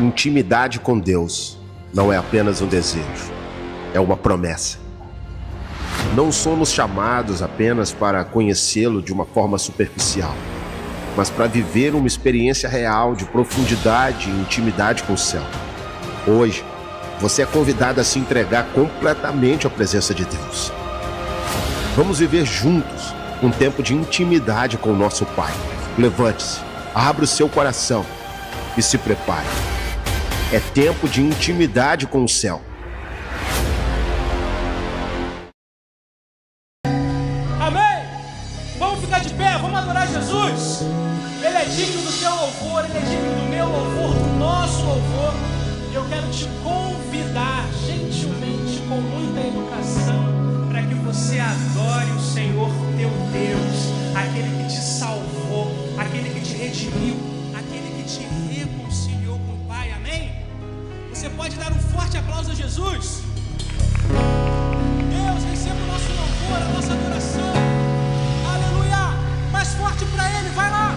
Intimidade com Deus não é apenas um desejo, é uma promessa. Não somos chamados apenas para conhecê-lo de uma forma superficial, mas para viver uma experiência real de profundidade e intimidade com o céu. Hoje, você é convidado a se entregar completamente à presença de Deus. Vamos viver juntos um tempo de intimidade com o nosso Pai. Levante-se, abra o seu coração e se prepare. É tempo de intimidade com o céu. Amém? Vamos ficar de pé, vamos adorar Jesus. Ele é digno do teu louvor, Ele é digno do meu louvor, do nosso louvor. E eu quero te convidar gentilmente, com muita educação, para que você adore o Senhor teu Deus, aquele que te salvou, aquele que te redimiu, aquele que te reconciliou com o Pai. Amém? Você pode dar um forte aplauso a Jesus? Deus, receba o nosso louvor, a nossa adoração. Aleluia! Mais forte para Ele, vai lá!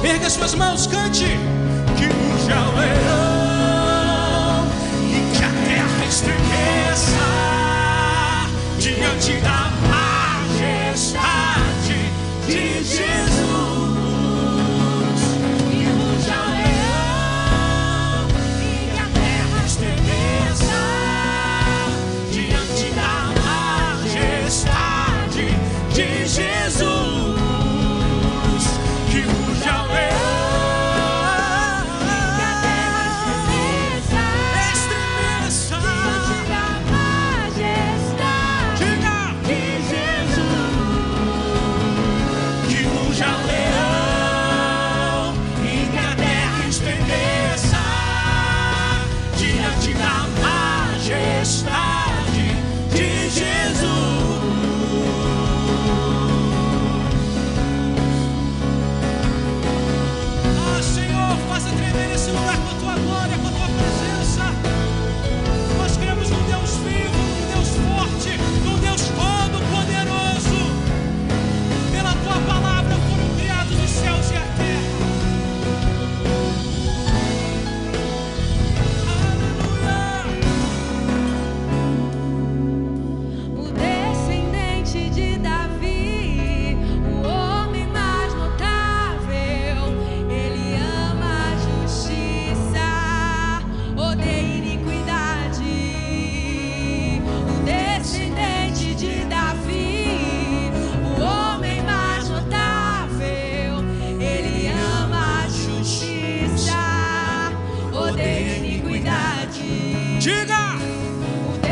Erga suas mãos, cante. Que ruja o leão e que a terra estremeça diante da majestade de Jesus. Que ruja o leão e que a terra estremeça diante da majestade de Jesus. Que ruja o leão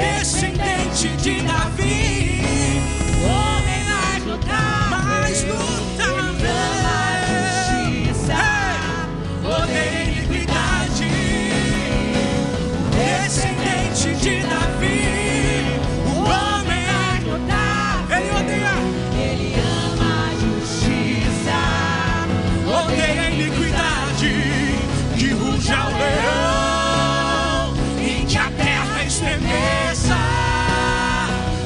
descendente de Davi, homem mais notável, mais notável. Odeia iniquidade, descendente de Davi, o homem mais notável, ele odeia, ele ama a justiça, odeia iniquidade, que ruja o leão e que a terra estremeça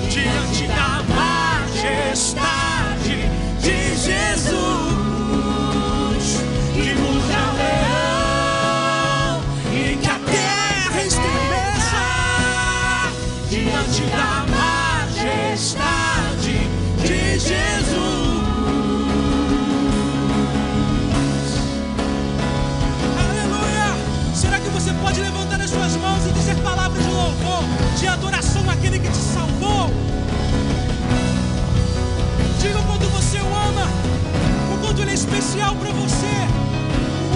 diante da majestade de Jesus. Diante da majestade de Jesus. Aleluia! Será que você pode levantar as suas mãos e dizer palavras de louvor, de adoração àquele que te salvou? Diga o quanto você o ama, o quanto ele é especial para você,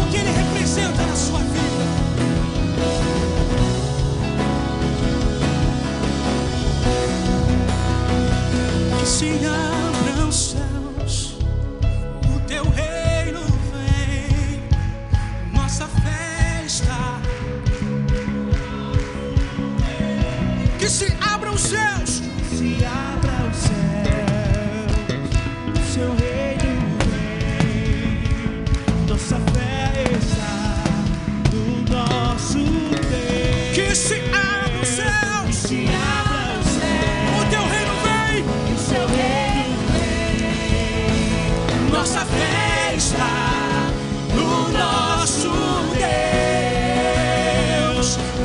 o que ele representa na sua vida. Se abram os céus, o teu reino vem, nossa festa. Que se abram os céus, se abra os céus, o seu reino vem, nossa festa do nosso Deus. que se abram os céus, Se abra os céus, o teu reino vem, seu reino vem, nossa festa no nosso Deus.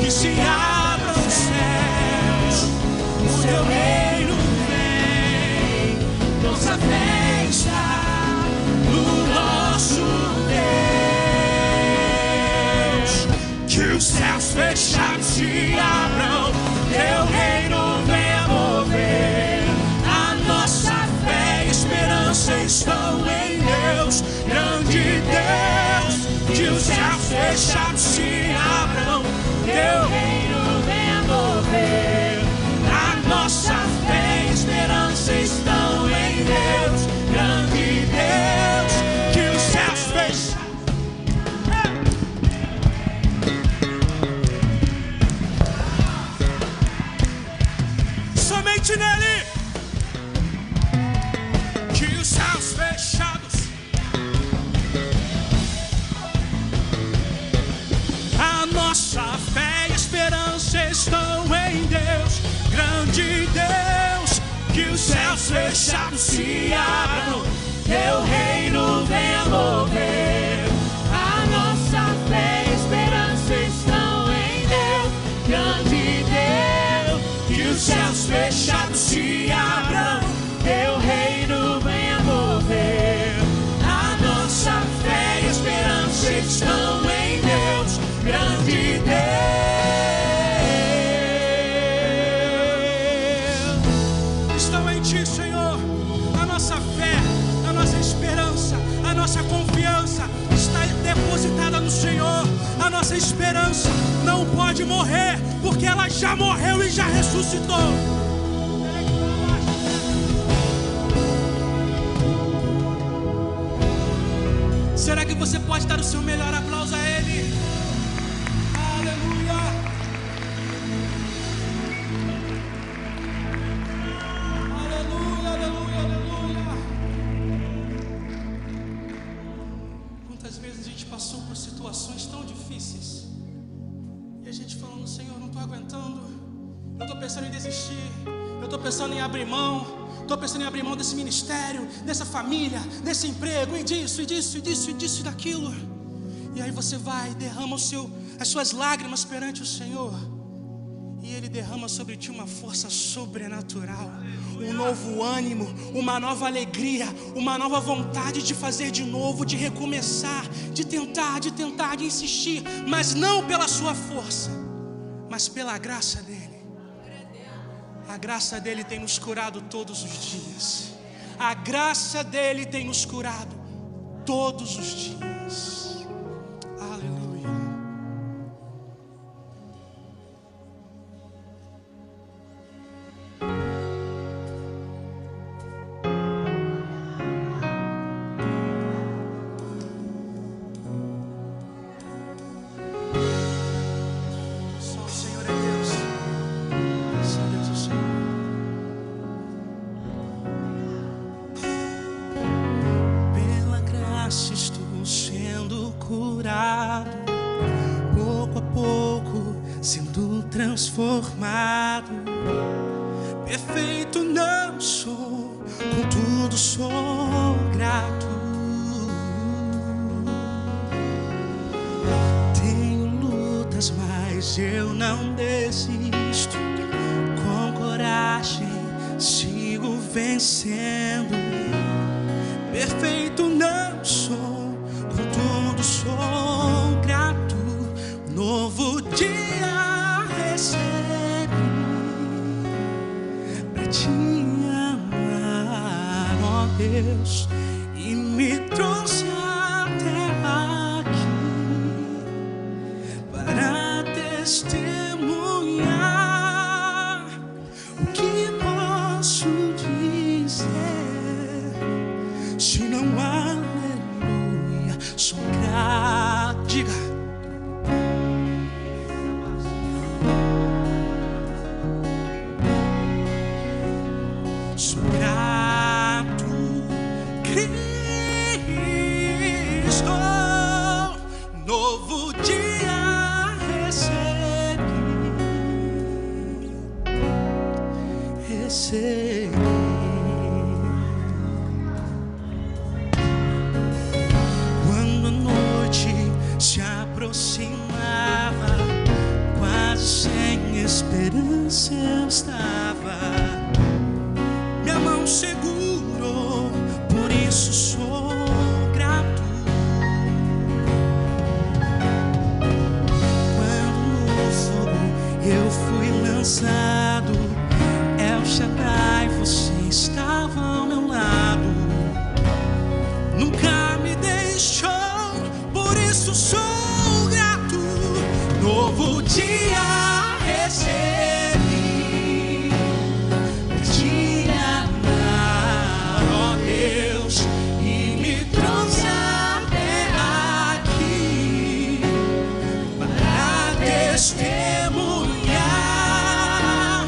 Que se abram os céus, o teu reino vem, nossa festa no nosso Deus. Que os céus fechados se abram, teu reino venha mover. A nossa fé e esperança estão em Deus, grande Deus. Que os céus fechados se abram, teu reino venha mover. A nossa fé e esperança estão em Deus, grande Deus. Que os céus fechados. Somente nele. Que os céus fechados. A nossa fé e esperança estão em Deus, grande Deus. Que os céus fechados se abram, teu reino venha mover. a nossa fé e esperança estão em Deus, grande Deus. Que os céus fechados se abram, Teu reino venha mover, a nossa fé e esperança estão em Deus, grande Deus. Estão em ti, Senhor. A nossa fé, a nossa esperança, a nossa confiança está depositada no Senhor. A nossa esperança não pode morrer, porque ela já morreu e já ressuscitou. Será que você pode dar o seu melhor aplauso a Ele? Aleluia! Aleluia, aleluia, aleluia! Quantas vezes a gente passou por situações tão difíceis e a gente falando, Senhor, não estou aguentando, eu estou pensando em desistir, eu estou pensando em abrir mão. Estou pensando em abrir mão desse ministério, dessa família, desse emprego, e disso, e disso, e disso, e disso, e daquilo. E aí você vai e derrama as suas lágrimas perante o Senhor. E Ele derrama sobre ti uma força sobrenatural, um novo ânimo, uma nova alegria, uma nova vontade de fazer de novo, de recomeçar, de tentar, de insistir. Mas não pela sua força, mas pela graça dEle. A graça dEle tem nos curado todos os dias. A graça dEle tem nos curado todos os dias. Aleluia. transformado. Perfeito não sou, contudo sou grato. Tenho lutas, mas eu não desisto. Com coragem sigo vencendo. Perfeito não sou, contudo sou grato. Novo dia recebe pra te amar, ó Deus, e me trouxe até aqui para testemunhar. O que posso dizer se não aleluia? Sou grato, diga. Sou grato, Cristo. Novo dia recebi. Quando a noite se aproximava, quase sem esperança eu estava. Minha mão segurou, por isso sou grato. Quando no fogo eu fui lançado, El Shaddai, você estava ao meu lado. Nunca me deixou, por isso sou grato. Novo dia recebi pra te amar, ó Deus, e me trouxe até aqui para testemunhar.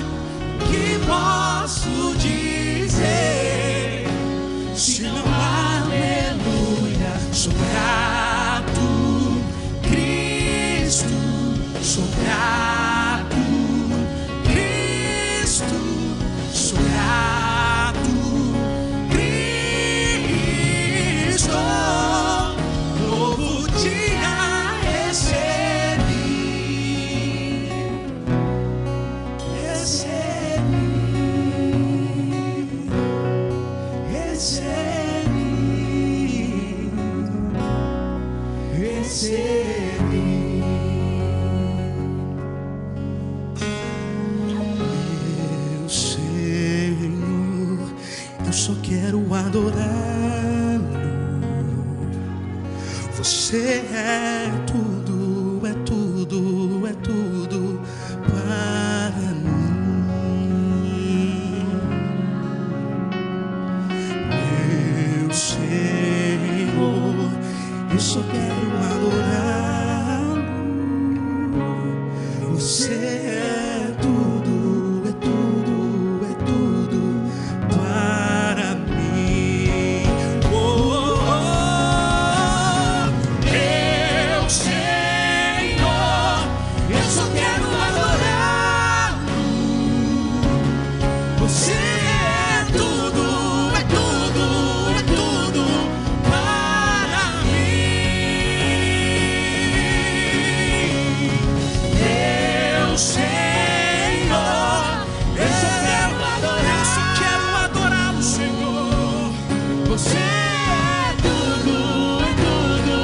Que posso dizer se não aleluia? Sou grato, Cristo. Sou grato, Cristo. Sou grato, Cristo. Novo dia recebi. Meu Senhor, eu só quero adorá-lo. Você é tudo, é tudo, é tudo para mim. Meu Senhor, eu só quero adorá-lo. Você é tudo, é tudo, é tudo para mim. Oh, oh, oh. Meu Senhor, eu só quero adorá-lo. Você é tudo, é tudo, é tudo para mim. Meu Senhor, eu só quero adorá-lo, Senhor. Você é tudo, é tudo,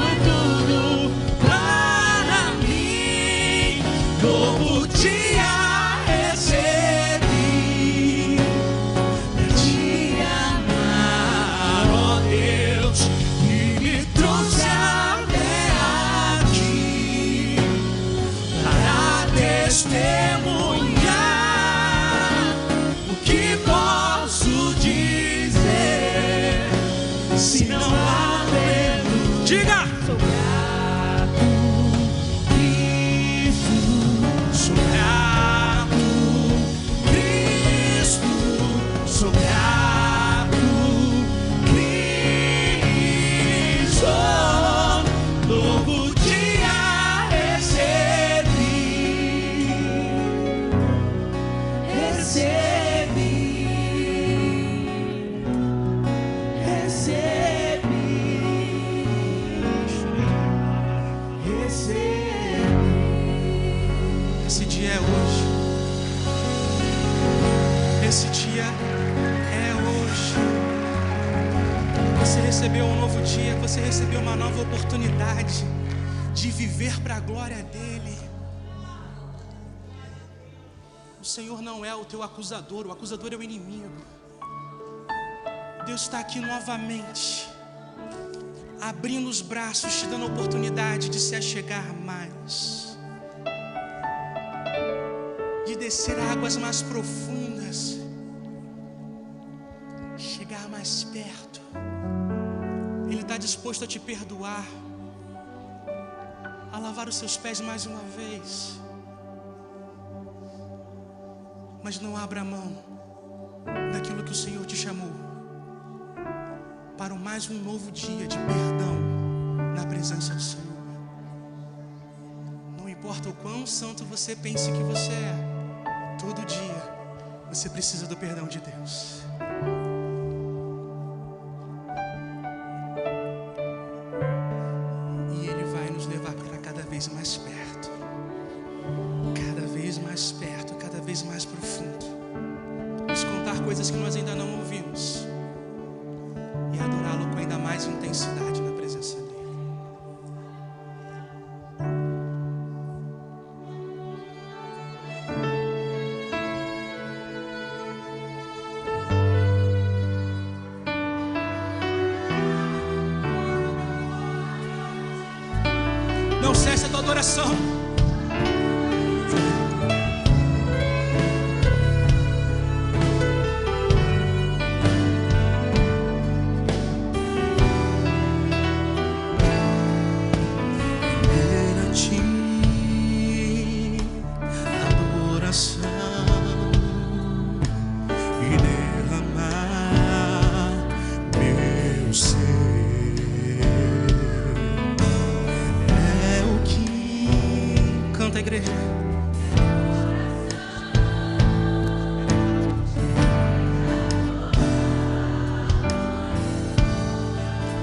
é tudo para mim. Novo dia recebi Esse dia é hoje. Esse dia é hoje. Você recebeu um novo dia, você recebeu uma nova oportunidade de viver para a glória dele. O Senhor não é o teu acusador, o acusador é o inimigo. Deus está aqui novamente, abrindo os braços, te dando a oportunidade de se achegar mais, de descer a águas mais profundas, chegar mais perto. Ele está disposto a te perdoar, a lavar os seus pés mais uma vez. Mas não abra mão daquilo que o Senhor te chamou para mais um novo dia de perdão na presença do Senhor. Não importa o quão santo você pense que você é, todo dia você precisa do perdão de Deus. E Ele vai nos levar para cada vez mais perto, cada vez mais perto, cada vez mais profundo. Nos contar coisas que nós ainda não ouvimos e adorá-lo com ainda mais intensidade na presença dele. Não cesse a tua adoração. Igreja,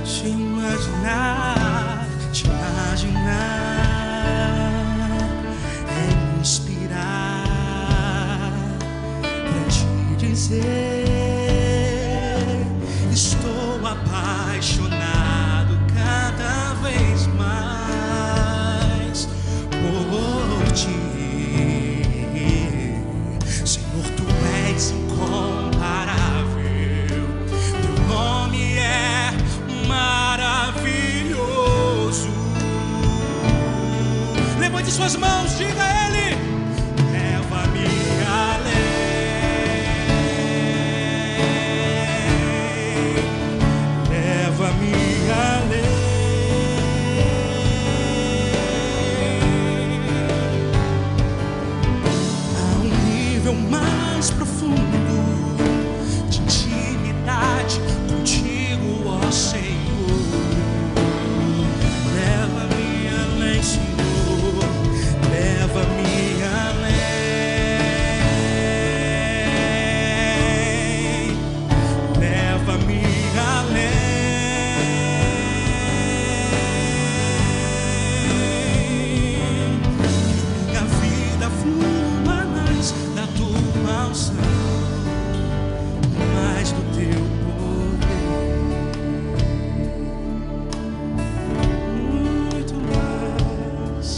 te imaginar, é inspirar pra te dizer: estou apaixonado cada vez mais por ti. Senhor, tu és incomparável, teu nome é maravilhoso. Levante suas mãos, diga a Ele: leva-me além, leva-me além. Mais profundo de intimidade contigo, ó Senhor. Leva-me além, Senhor, leva-me além, leva-me além. Que minha vida flua mais da tua unção, mais do teu poder, muito mais,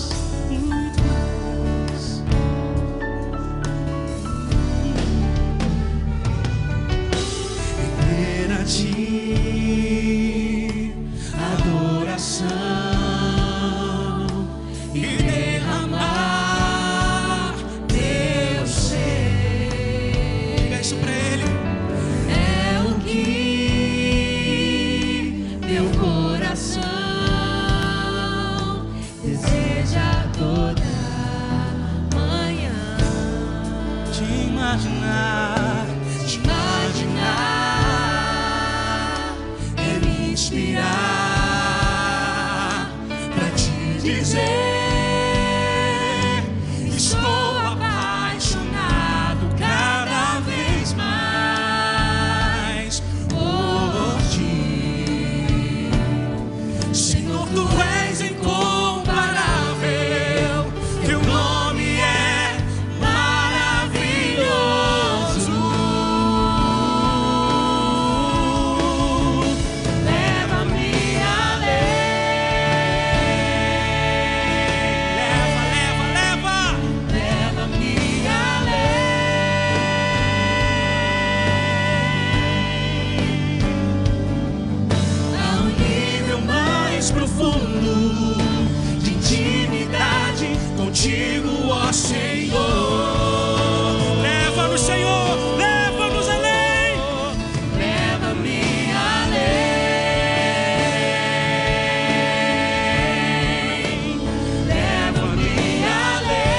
muito mais. Render a ti adoração e derramar te imaginar, é me inspirar pra te dizer: estou apaixonado cada contigo, ó Senhor. Leva-nos, Senhor, leva-nos além. Leva-me além. Leva-me além.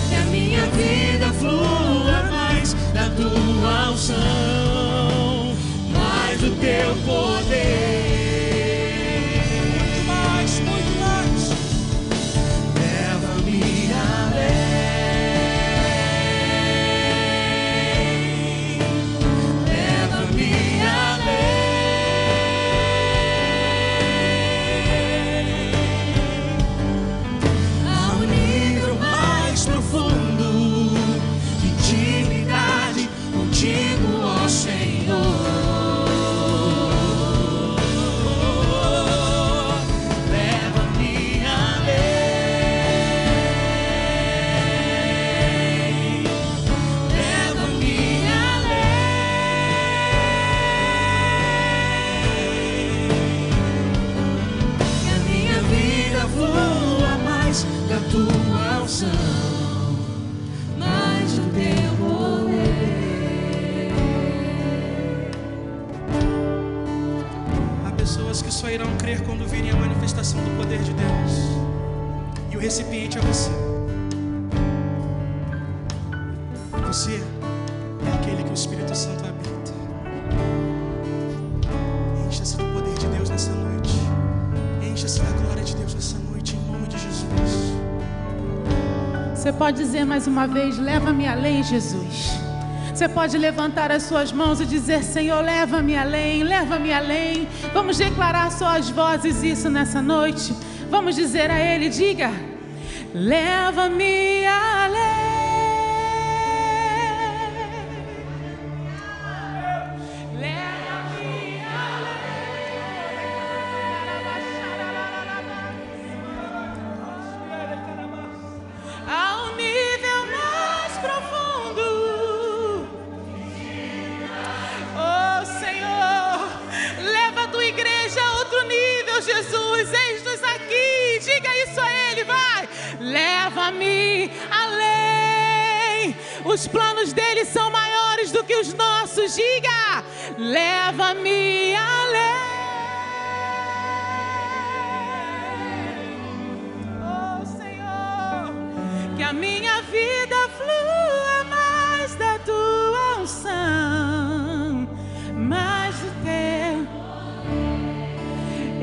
Que a minha vida flua mais da tua unção, mais do teu poder. Muito mais. Leva-me além. Leva-me além. Ao nível mais profundo de intimidade contigo, ó Senhor. Da tua unção, mais do teu poder. Há pessoas que só irão crer quando virem a manifestação do poder de Deus. E o recipiente é você. Você é aquele que o Espírito Santo habita. Encha-se do poder de Deus nessa noite. Encha-se da glória de Deus nessa noite, em nome de Jesus. Você pode dizer mais uma vez: leva-me além, Jesus. Você pode levantar as suas mãos e dizer: Senhor, leva-me além, leva-me além. Vamos declarar só as vozes isso nessa noite. Vamos dizer a Ele, diga: leva-me além. Jesus, eis-nos aqui. Diga isso a Ele, vai. Leva-me além. Os planos dele são maiores do que os nossos. Diga: leva-me além. Oh Senhor, que a minha vida flua mais da tua unção, mais do teu.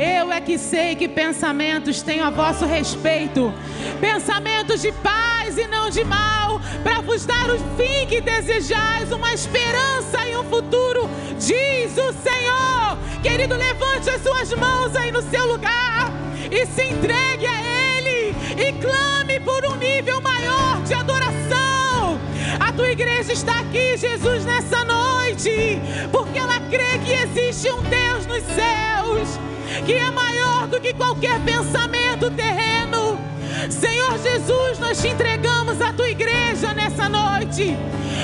Eu é que sei que pensamentos tenho a vosso respeito, pensamentos de paz e não de mal, para vos dar o fim que desejais, uma esperança e um futuro, diz o Senhor. Querido, levante as suas mãos aí no seu lugar e se entregue a Ele e clame por um nível maior de adoração. A tua igreja está aqui, Jesus, nessa noite, porque ela crê que existe um Deus nos céus, que é maior do que qualquer pensamento terreno. Senhor Jesus, nós te entregamos a tua igreja nessa noite.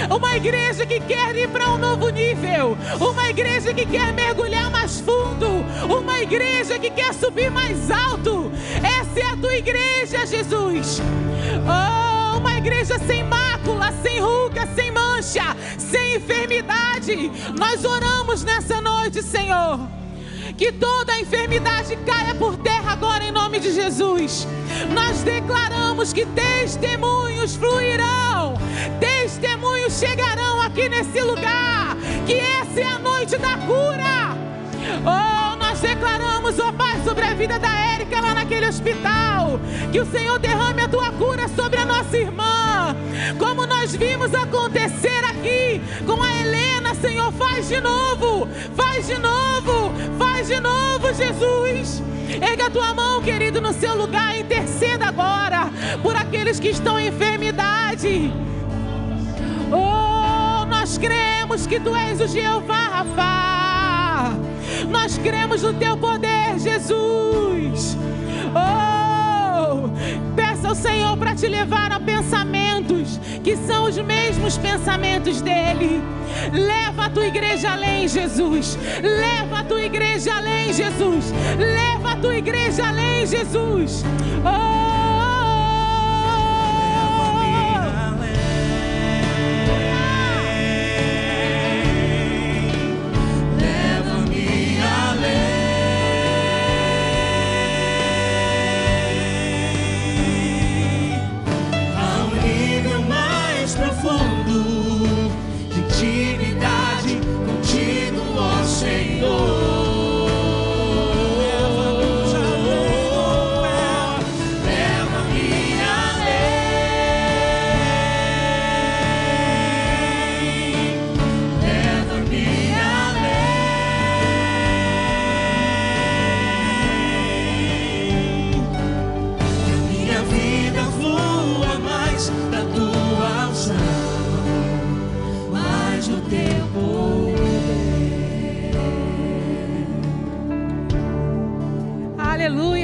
Uma igreja que quer ir para um novo nível, uma igreja que quer mergulhar mais fundo, uma igreja que quer subir mais alto. Essa é a tua igreja, Jesus. Oh, uma igreja sem mácula, sem ruga, sem mancha, sem enfermidade. Nós oramos nessa noite, Senhor, que toda enfermidade caia por terra agora em nome de Jesus. Nós declaramos que testemunhos fluirão, testemunhos chegarão aqui nesse lugar, que essa é a noite da cura. Oh, nós declaramos, ó Pai, sobre a vida da Érica lá naquele hospital, que o Senhor derrame a tua cura sobre a nossa irmã, como nós vimos acontecer aqui com a Helena. Senhor, faz de novo, faz de novo, faz de novo, Jesus. Erga a tua mão, querido, no seu lugar, interceda agora por aqueles que estão em enfermidade. Oh, nós cremos que tu és o Jeová Rafa. Nós cremos no teu poder, Jesus. Oh, peça ao Senhor para te levar a pensamentos que são os mesmos pensamentos dele. Leva a tua igreja além, Jesus. Leva a tua igreja além, Jesus. Leva a tua igreja além, Jesus.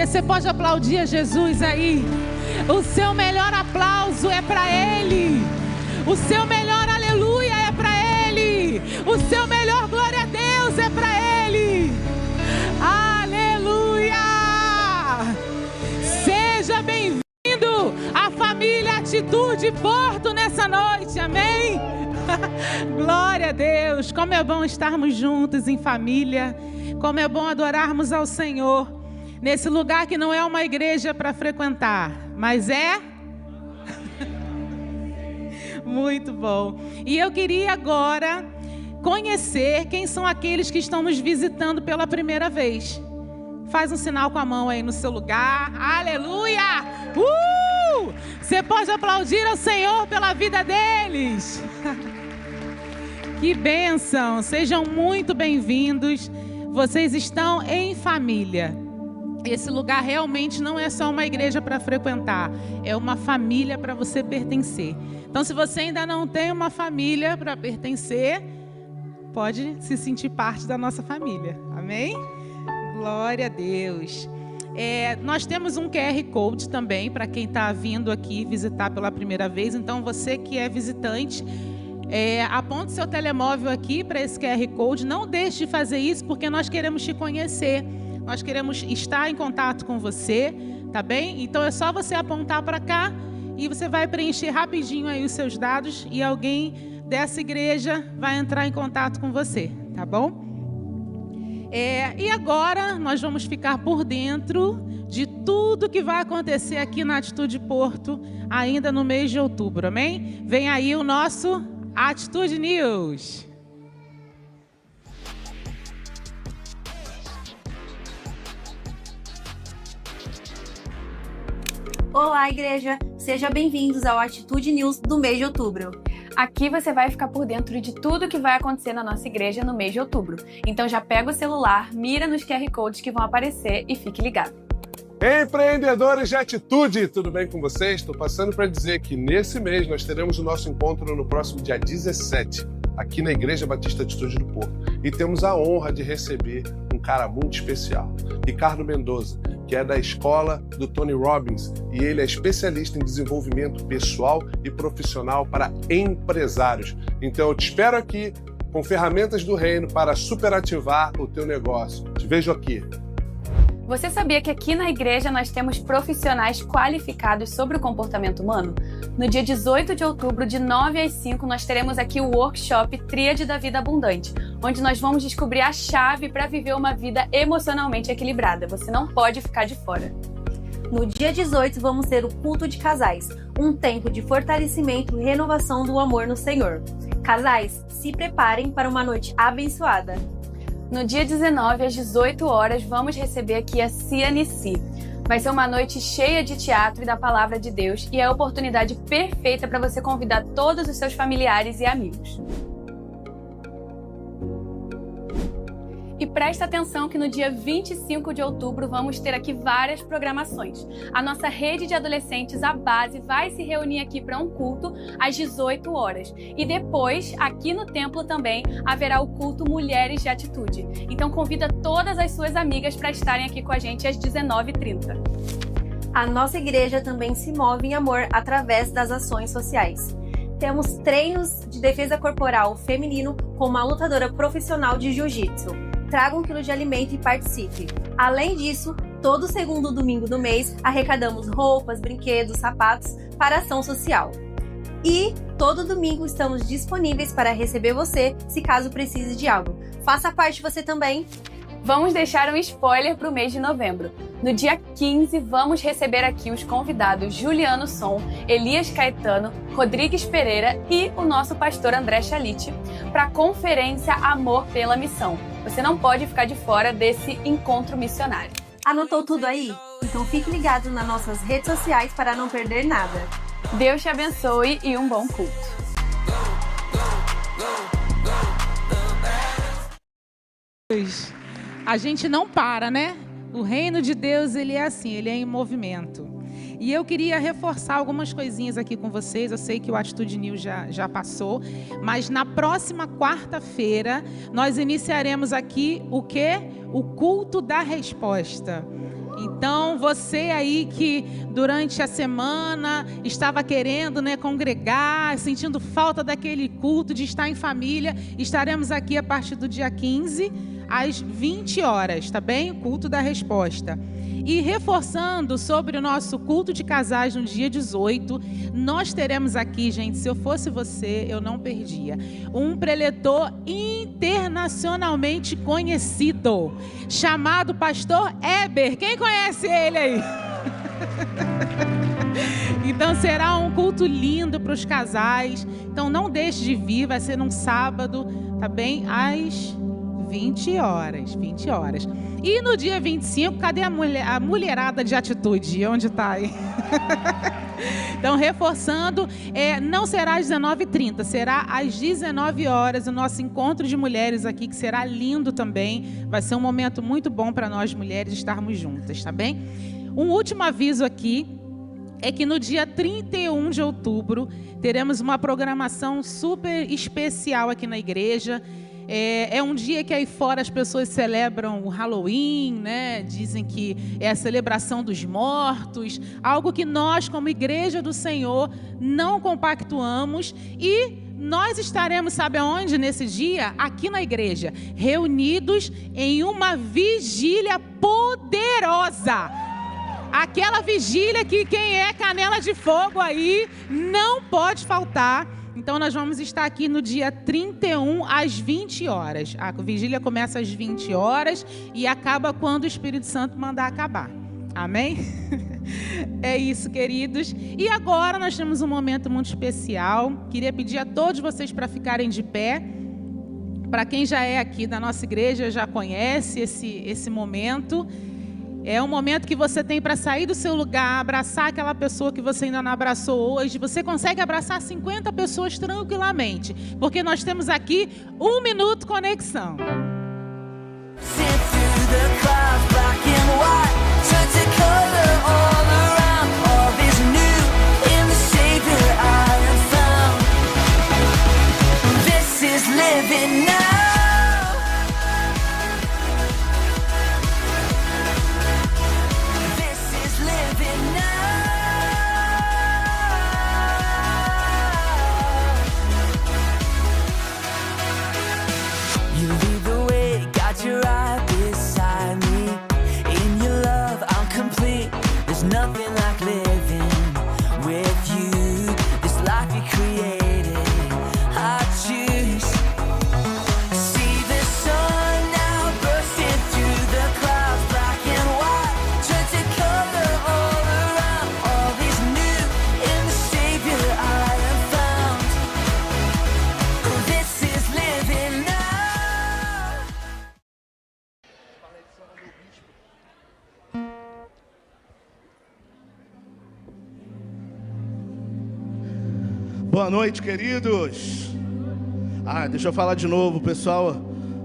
Você pode aplaudir a Jesus aí. O seu melhor aplauso é para Ele. O seu melhor aleluia é para Ele. O seu melhor glória a Deus é para Ele. Aleluia! Seja bem-vindo à família Atitude Porto nessa noite, amém? Glória a Deus. Como é bom estarmos juntos em família. Como é bom adorarmos ao Senhor. Nesse lugar que não é uma igreja para frequentar, mas é muito bom. E eu queria agora conhecer quem são aqueles que estão nos visitando pela primeira vez. Faz um sinal com a mão aí no seu lugar. Aleluia! Você pode aplaudir ao Senhor pela vida deles. Que bênção! Sejam muito bem-vindos. Vocês estão em família. Esse lugar realmente não é só uma igreja para frequentar, é uma família para você pertencer. Então, se você ainda não tem uma família para pertencer, pode se sentir parte da nossa família. Amém? Glória a Deus. Nós temos um QR Code também para quem está vindo aqui visitar pela primeira vez. Então, você que é visitante, aponte seu telemóvel aqui para esse QR Code. Não deixe de fazer isso, porque nós queremos te conhecer. Nós queremos estar em contato com você, tá bem? Então é só você apontar para cá e você vai preencher rapidinho aí os seus dados e alguém dessa igreja vai entrar em contato com você, tá bom? E agora nós vamos ficar por dentro de tudo que vai acontecer aqui na Atitude Porto ainda no mês de outubro, amém? Vem aí o nosso Atitude News. Olá, igreja! Sejam bem-vindos ao Atitude News do mês de outubro. Aqui você vai ficar por dentro de tudo que vai acontecer na nossa igreja no mês de outubro. Então já pega o celular, mira nos QR Codes que vão aparecer e fique ligado. Empreendedores de atitude, tudo bem com vocês? Estou passando para dizer que nesse mês nós teremos o nosso encontro no próximo dia 17, aqui na Igreja Batista Atitude do Porto. E temos a honra de receber um cara muito especial, Ricardo Mendoza, que é da escola do Tony Robbins, e ele é especialista em desenvolvimento pessoal e profissional para empresários. Então eu te espero aqui com ferramentas do reino para superativar o teu negócio. Te vejo aqui. Você sabia que aqui na igreja nós temos profissionais qualificados sobre o comportamento humano? No dia 18 de outubro, de 9 às 5, nós teremos aqui o workshop Tríade da Vida Abundante, onde nós vamos descobrir a chave para viver uma vida emocionalmente equilibrada. Você não pode ficar de fora. No dia 18, vamos ter o culto de casais, um tempo de fortalecimento e renovação do amor no Senhor. Casais, se preparem para uma noite abençoada. No dia 19, às 18 horas, vamos receber aqui a Cianici. Vai ser uma noite cheia de teatro e da palavra de Deus e é a oportunidade perfeita para você convidar todos os seus familiares e amigos. E presta atenção que no dia 25 de outubro vamos ter aqui várias programações. A nossa rede de adolescentes, a base, vai se reunir aqui para um culto às 18 horas. E depois, aqui no templo também, haverá o culto Mulheres de Atitude. Então convida todas as suas amigas para estarem aqui com a gente às 19h30. A nossa igreja também se move em amor através das ações sociais. Temos treinos de defesa corporal feminino com uma lutadora profissional de jiu-jitsu. Traga 1 quilo de alimento e participe. Além disso, todo segundo domingo do mês arrecadamos roupas, brinquedos, sapatos para ação social. E todo domingo estamos disponíveis para receber você, se caso precise de algo. Faça parte você também! Vamos deixar um spoiler para o mês de novembro. No dia 15, vamos receber aqui os convidados Juliano Som, Elias Caetano, Rodrigues Pereira e o nosso pastor André Chalite para a conferência Amor pela Missão. Você não pode ficar de fora desse encontro missionário. Anotou tudo aí? Então fique ligado nas nossas redes sociais para não perder nada. Deus te abençoe e um bom culto. A gente não para, né? O reino de Deus, ele é assim, ele é em movimento. E eu queria reforçar algumas coisinhas aqui com vocês. Eu sei que o Atitude News já passou, mas na próxima quarta-feira nós iniciaremos aqui o quê? O culto da resposta. Então, você aí que durante a semana estava querendo, né, congregar, sentindo falta daquele culto, de estar em família, estaremos aqui a partir do dia 15, às 20 horas, tá bem? Culto da resposta. E reforçando sobre o nosso culto de casais no dia 18, nós teremos aqui, gente, se eu fosse você, eu não perdia, um preletor internacionalmente conhecido, chamado Pastor Eber. Quem conhece ele aí? Então será um culto lindo para os casais. Então não deixe de vir, vai ser num sábado, tá bem? Às 20 horas. E no dia 25, cadê a mulherada de atitude? Onde está aí? Então, reforçando, não será às 19h30, será às 19 horas o nosso encontro de mulheres aqui, que será lindo também. Vai ser um momento muito bom para nós mulheres estarmos juntas, tá bem? Um último aviso aqui é que no dia 31 de outubro teremos uma programação super especial aqui na igreja. É um dia que aí fora as pessoas celebram o Halloween, né? Dizem que é a celebração dos mortos, algo que nós, como Igreja do Senhor, não compactuamos. E nós estaremos, sabe aonde nesse dia? Aqui na igreja, reunidos em uma vigília poderosa. Aquela vigília que quem é canela de fogo aí não pode faltar. Então, nós vamos estar aqui no dia 31, às 20 horas. A vigília começa às 20 horas e acaba quando o Espírito Santo mandar acabar. Amém? É isso, queridos. E agora nós temos um momento muito especial. Queria pedir a todos vocês para ficarem de pé. Para quem já é aqui da nossa igreja, já conhece esse momento. É um momento que você tem para sair do seu lugar, abraçar aquela pessoa que você ainda não abraçou hoje. Você consegue abraçar 50 pessoas tranquilamente, porque nós temos aqui 1 minuto conexão. Boa noite, queridos. Deixa eu falar de novo, pessoal.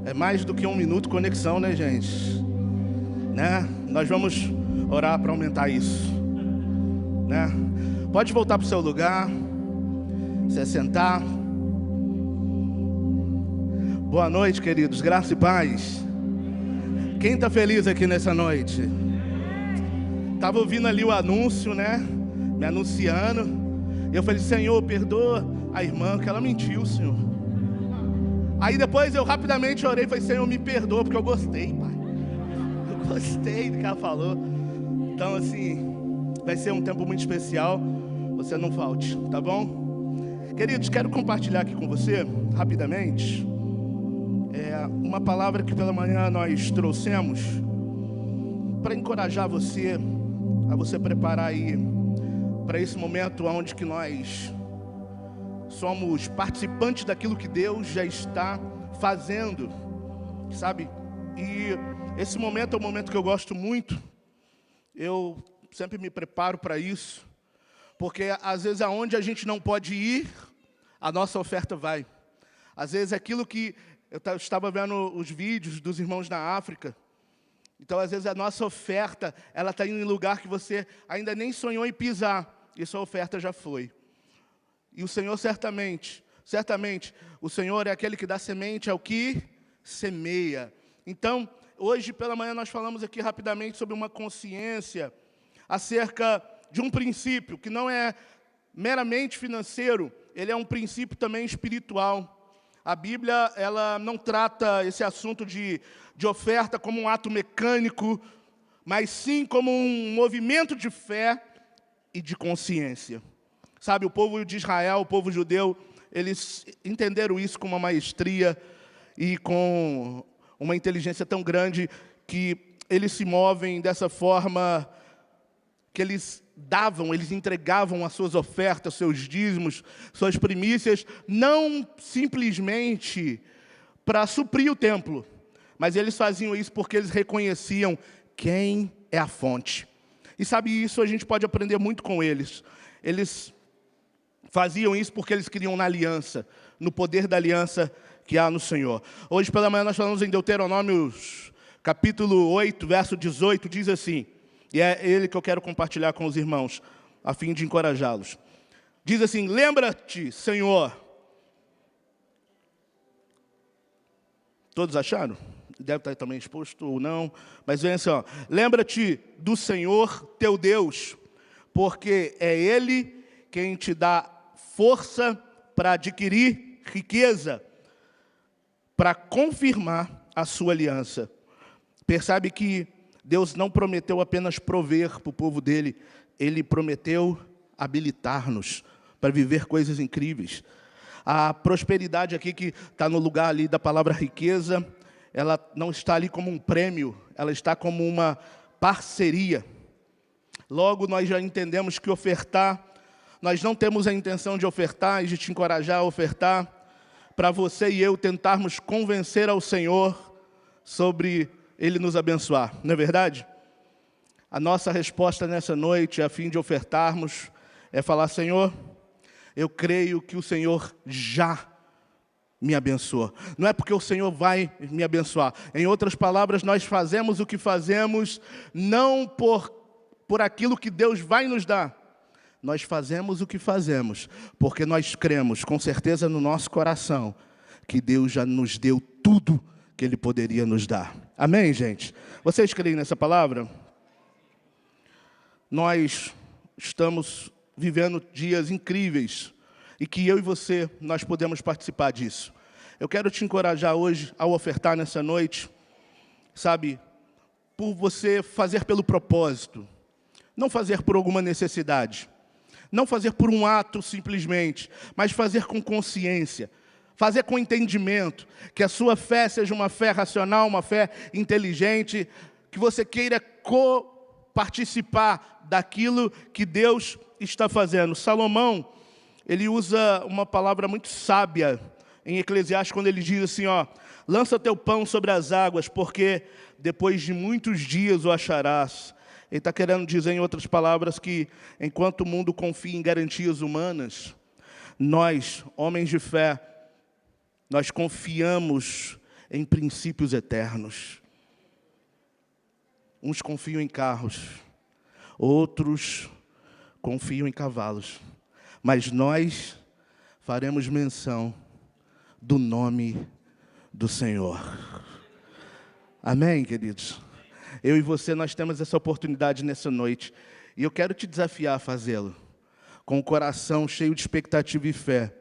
É mais do que 1 minuto conexão, né, gente? Né? Nós vamos orar para aumentar isso, né? Pode voltar para o seu lugar, se assentar. Boa noite, queridos. Graça e paz. Quem está feliz aqui nessa noite? Estava ouvindo ali o anúncio, né? Me anunciando. Eu falei, Senhor, perdoa a irmã, que ela mentiu, Senhor. Aí depois eu rapidamente orei e falei, Senhor, me perdoa, porque eu gostei, Pai. Eu gostei do que ela falou. Então, assim, vai ser um tempo muito especial. Você não falte, tá bom? Queridos, quero compartilhar aqui com você, rapidamente, uma palavra que pela manhã nós trouxemos para encorajar você, a você preparar aí para esse momento onde que nós somos participantes daquilo que Deus já está fazendo, sabe? E esse momento é um momento que eu gosto muito. Eu sempre me preparo para isso, porque às vezes aonde a gente não pode ir, a nossa oferta vai. Às vezes aquilo que eu estava vendo os vídeos dos irmãos na África, então às vezes a nossa oferta, ela está indo em lugar que você ainda nem sonhou em pisar, e sua oferta já foi. E o Senhor certamente, o Senhor é aquele que dá semente ao que semeia. Então, hoje pela manhã nós falamos aqui rapidamente sobre uma consciência acerca de um princípio que não é meramente financeiro, ele é um princípio também espiritual. A Bíblia, ela não trata esse assunto de oferta como um ato mecânico, mas sim como um movimento de fé e de consciência. Sabe, o povo de Israel, o povo judeu, eles entenderam isso com uma maestria e com uma inteligência tão grande que eles se movem dessa forma que eles entregavam as suas ofertas, seus dízimos, suas primícias, não simplesmente para suprir o templo, mas eles faziam isso porque eles reconheciam quem é a fonte. E sabe, isso a gente pode aprender muito com eles. Eles faziam isso porque eles criam na aliança, no poder da aliança que há no Senhor. Hoje pela manhã nós falamos em Deuteronômio, capítulo 8, verso 18, diz assim, e é ele que eu quero compartilhar com os irmãos, a fim de encorajá-los. Diz assim, lembra-te, Senhor. Todos acharam? Deve estar também exposto ou não, mas vem assim, ó. Lembra-te do Senhor teu Deus, porque é Ele quem te dá força para adquirir riqueza, para confirmar a sua aliança. Percebe que Deus não prometeu apenas prover para o povo dele, Ele prometeu habilitar-nos para viver coisas incríveis. A prosperidade aqui que está no lugar ali da palavra riqueza, ela não está ali como um prêmio, ela está como uma parceria. Logo, nós já entendemos que ofertar, nós não temos a intenção de ofertar e de te encorajar a ofertar para você e eu tentarmos convencer ao Senhor sobre Ele nos abençoar, não é verdade? A nossa resposta nessa noite, a fim de ofertarmos, é falar, Senhor, eu creio que o Senhor já me abençoa. Não é porque o Senhor vai me abençoar. Em outras palavras, nós fazemos o que fazemos não por aquilo que Deus vai nos dar. Nós fazemos o que fazemos porque nós cremos com certeza no nosso coração que Deus já nos deu tudo que Ele poderia nos dar. Amém, gente? Vocês creem nessa palavra? Nós estamos vivendo dias incríveis e que eu e você, nós podemos participar disso. Eu quero te encorajar hoje ao ofertar nessa noite, sabe, por você fazer pelo propósito, não fazer por alguma necessidade, não fazer por um ato simplesmente, mas fazer com consciência, fazer com entendimento, que a sua fé seja uma fé racional, uma fé inteligente, que você queira participar daquilo que Deus está fazendo. Salomão, ele usa uma palavra muito sábia em Eclesiastes, quando ele diz assim, ó, lança teu pão sobre as águas, porque depois de muitos dias o acharás. Ele está querendo dizer, em outras palavras, que enquanto o mundo confia em garantias humanas, nós, homens de fé, nós confiamos em princípios eternos. Uns confiam em carros, outros confiam em cavalos, mas nós faremos menção do nome do Senhor. Amém, queridos? Eu e você, nós temos essa oportunidade nessa noite, e eu quero te desafiar a fazê-lo. com o coração cheio de expectativa e fé,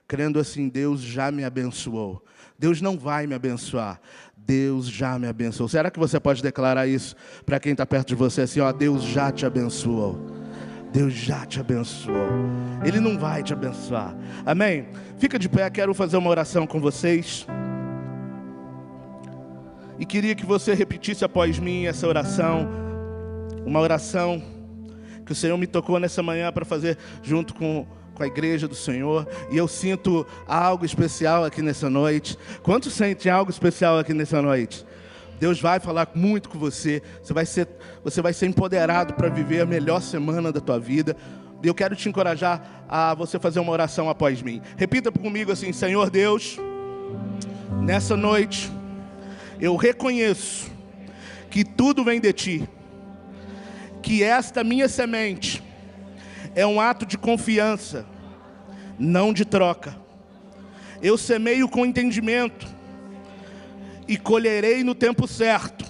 crendo assim: Deus já me abençoou. Deus não vai me abençoar, Deus já me abençoou. Será que você pode declarar isso para quem está perto de você assim, ó: Deus já te abençoou. Deus já te abençoou. Ele não vai te abençoar. Amém? Fica de pé, quero fazer uma oração com vocês. E queria que você repetisse após mim essa oração. Uma oração que o Senhor me tocou nessa manhã para fazer junto com a igreja do Senhor. E eu sinto algo especial aqui nessa noite. Quantos sentem algo especial aqui nessa noite? Deus vai falar muito com você. Você vai ser empoderado para viver a melhor semana da tua vida. E eu quero te encorajar a você fazer uma oração após mim. Repita comigo assim: Senhor Deus, nessa noite eu reconheço que tudo vem de Ti, que esta minha semente é um ato de confiança, não de troca. Eu semeio com entendimento e colherei no tempo certo,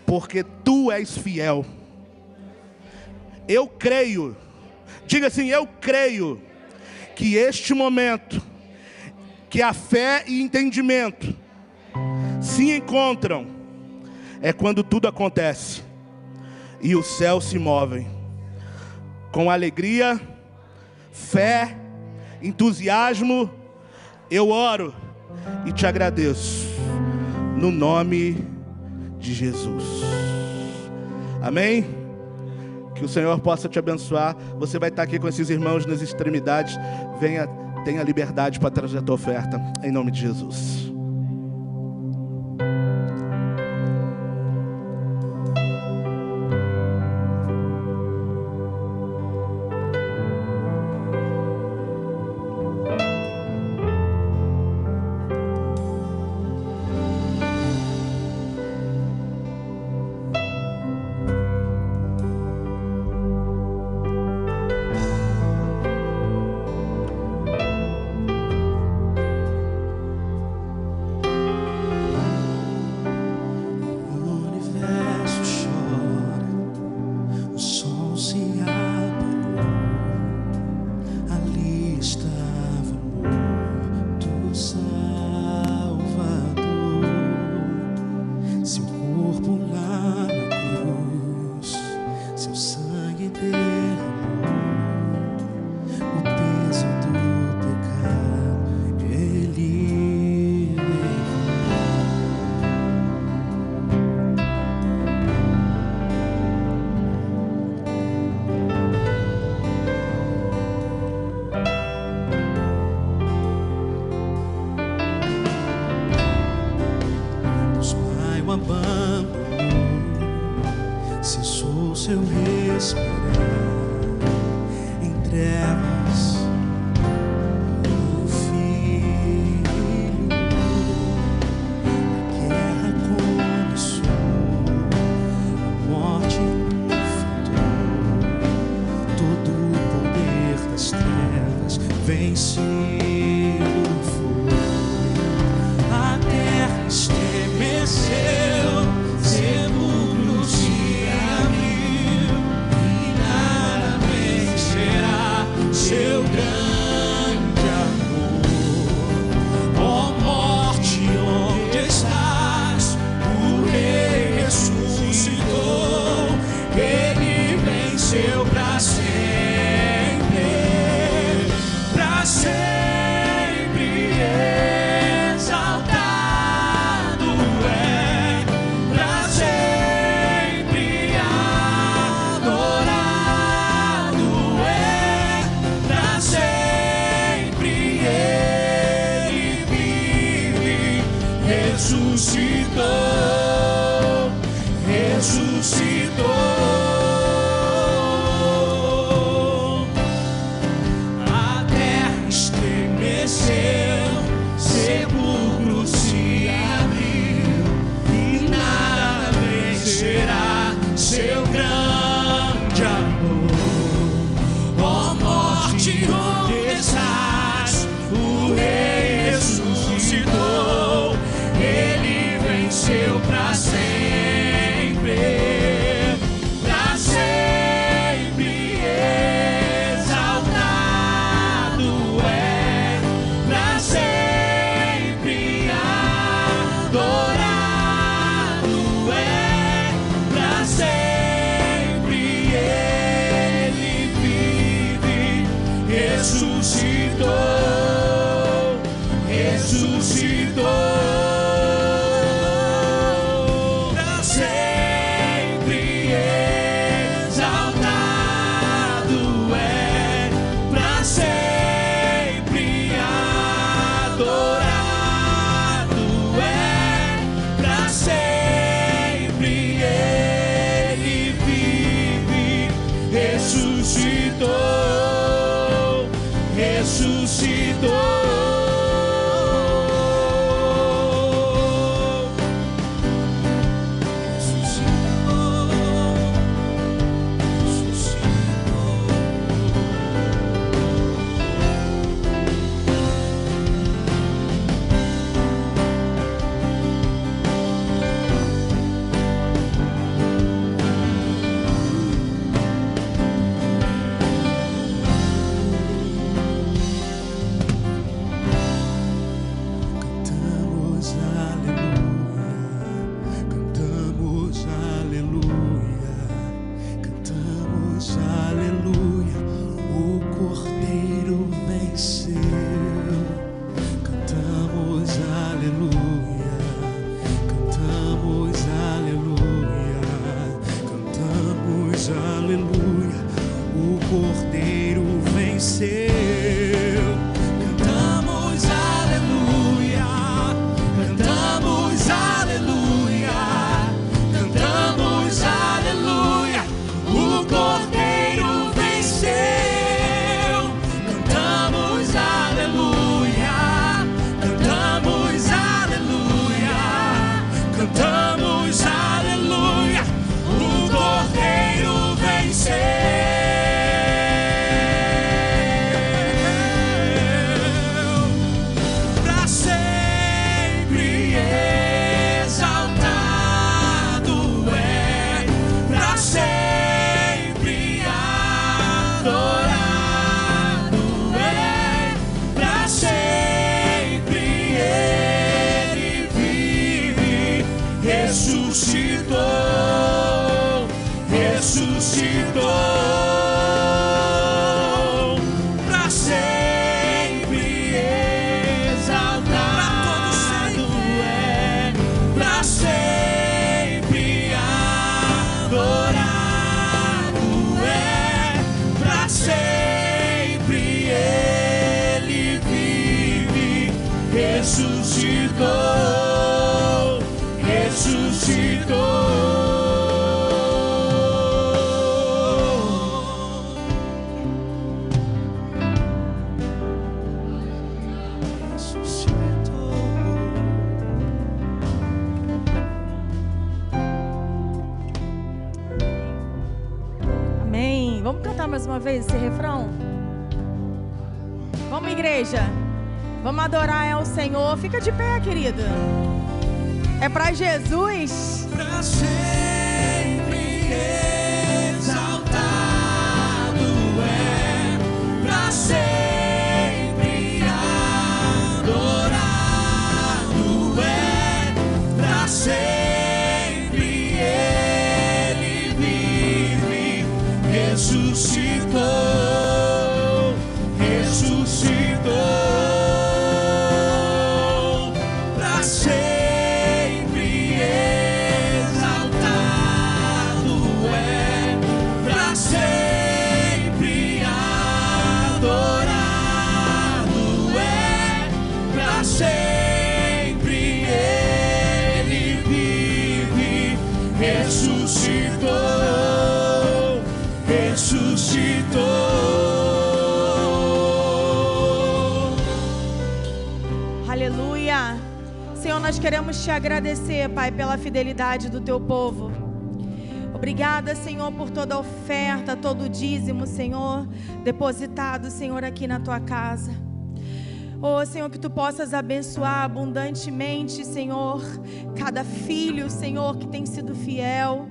porque Tu és fiel. Eu creio, diga assim: eu creio que este momento, que a fé e entendimento se encontram, é quando tudo acontece e os céus se movem. Com alegria, fé, entusiasmo, eu oro e te agradeço, no nome de Jesus. Amém? Que o Senhor possa te abençoar. Você vai estar aqui com esses irmãos nas extremidades. Venha, tenha liberdade para trazer a tua oferta, em nome de Jesus. Sempre exaltado é ressuscitou, ressuscitou. Vamos cantar mais uma vez esse refrão? Vamos, igreja. Vamos adorar ao Senhor. Fica de pé, querida. É pra Jesus. Pra sempre exaltado é, pra sempre adorado é, pra sempre ele vive, ressuscitou, ressuscitou. Aleluia. Senhor, nós queremos te agradecer, Pai, pela fidelidade do teu povo. Obrigada, Senhor, por toda oferta, todo dízimo, Senhor, depositado, Senhor, aqui na tua casa. Oh, Senhor, que tu possas abençoar abundantemente, Senhor, cada filho, Senhor, que tem sido fiel.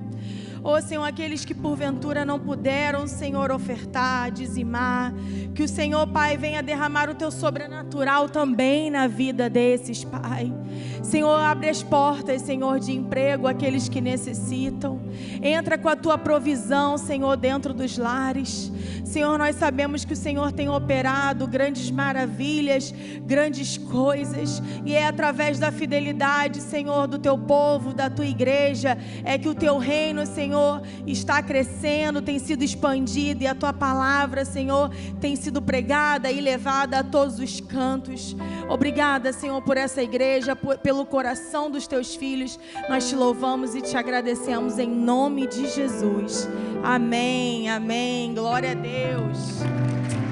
Oh, Senhor, aqueles que porventura não puderam, Senhor, ofertar, dizimar, que o Senhor, Pai, venha derramar o teu sobrenatural também na vida desses, Pai. Senhor, abre as portas, Senhor, de emprego àqueles que necessitam. Entra com a tua provisão, Senhor, dentro dos lares. Senhor, nós sabemos que o Senhor tem operado grandes maravilhas, grandes coisas, e é através da fidelidade, Senhor, do teu povo, da tua igreja, é que o teu reino, Senhor, está crescendo, tem sido expandido, e a tua palavra, Senhor, tem sido pregada e levada a todos os cantos. Obrigada, Senhor, por essa igreja, pelo coração dos teus filhos. Nós te louvamos e te agradecemos em nome de Jesus. Amém, amém. Glória Glória a Deus.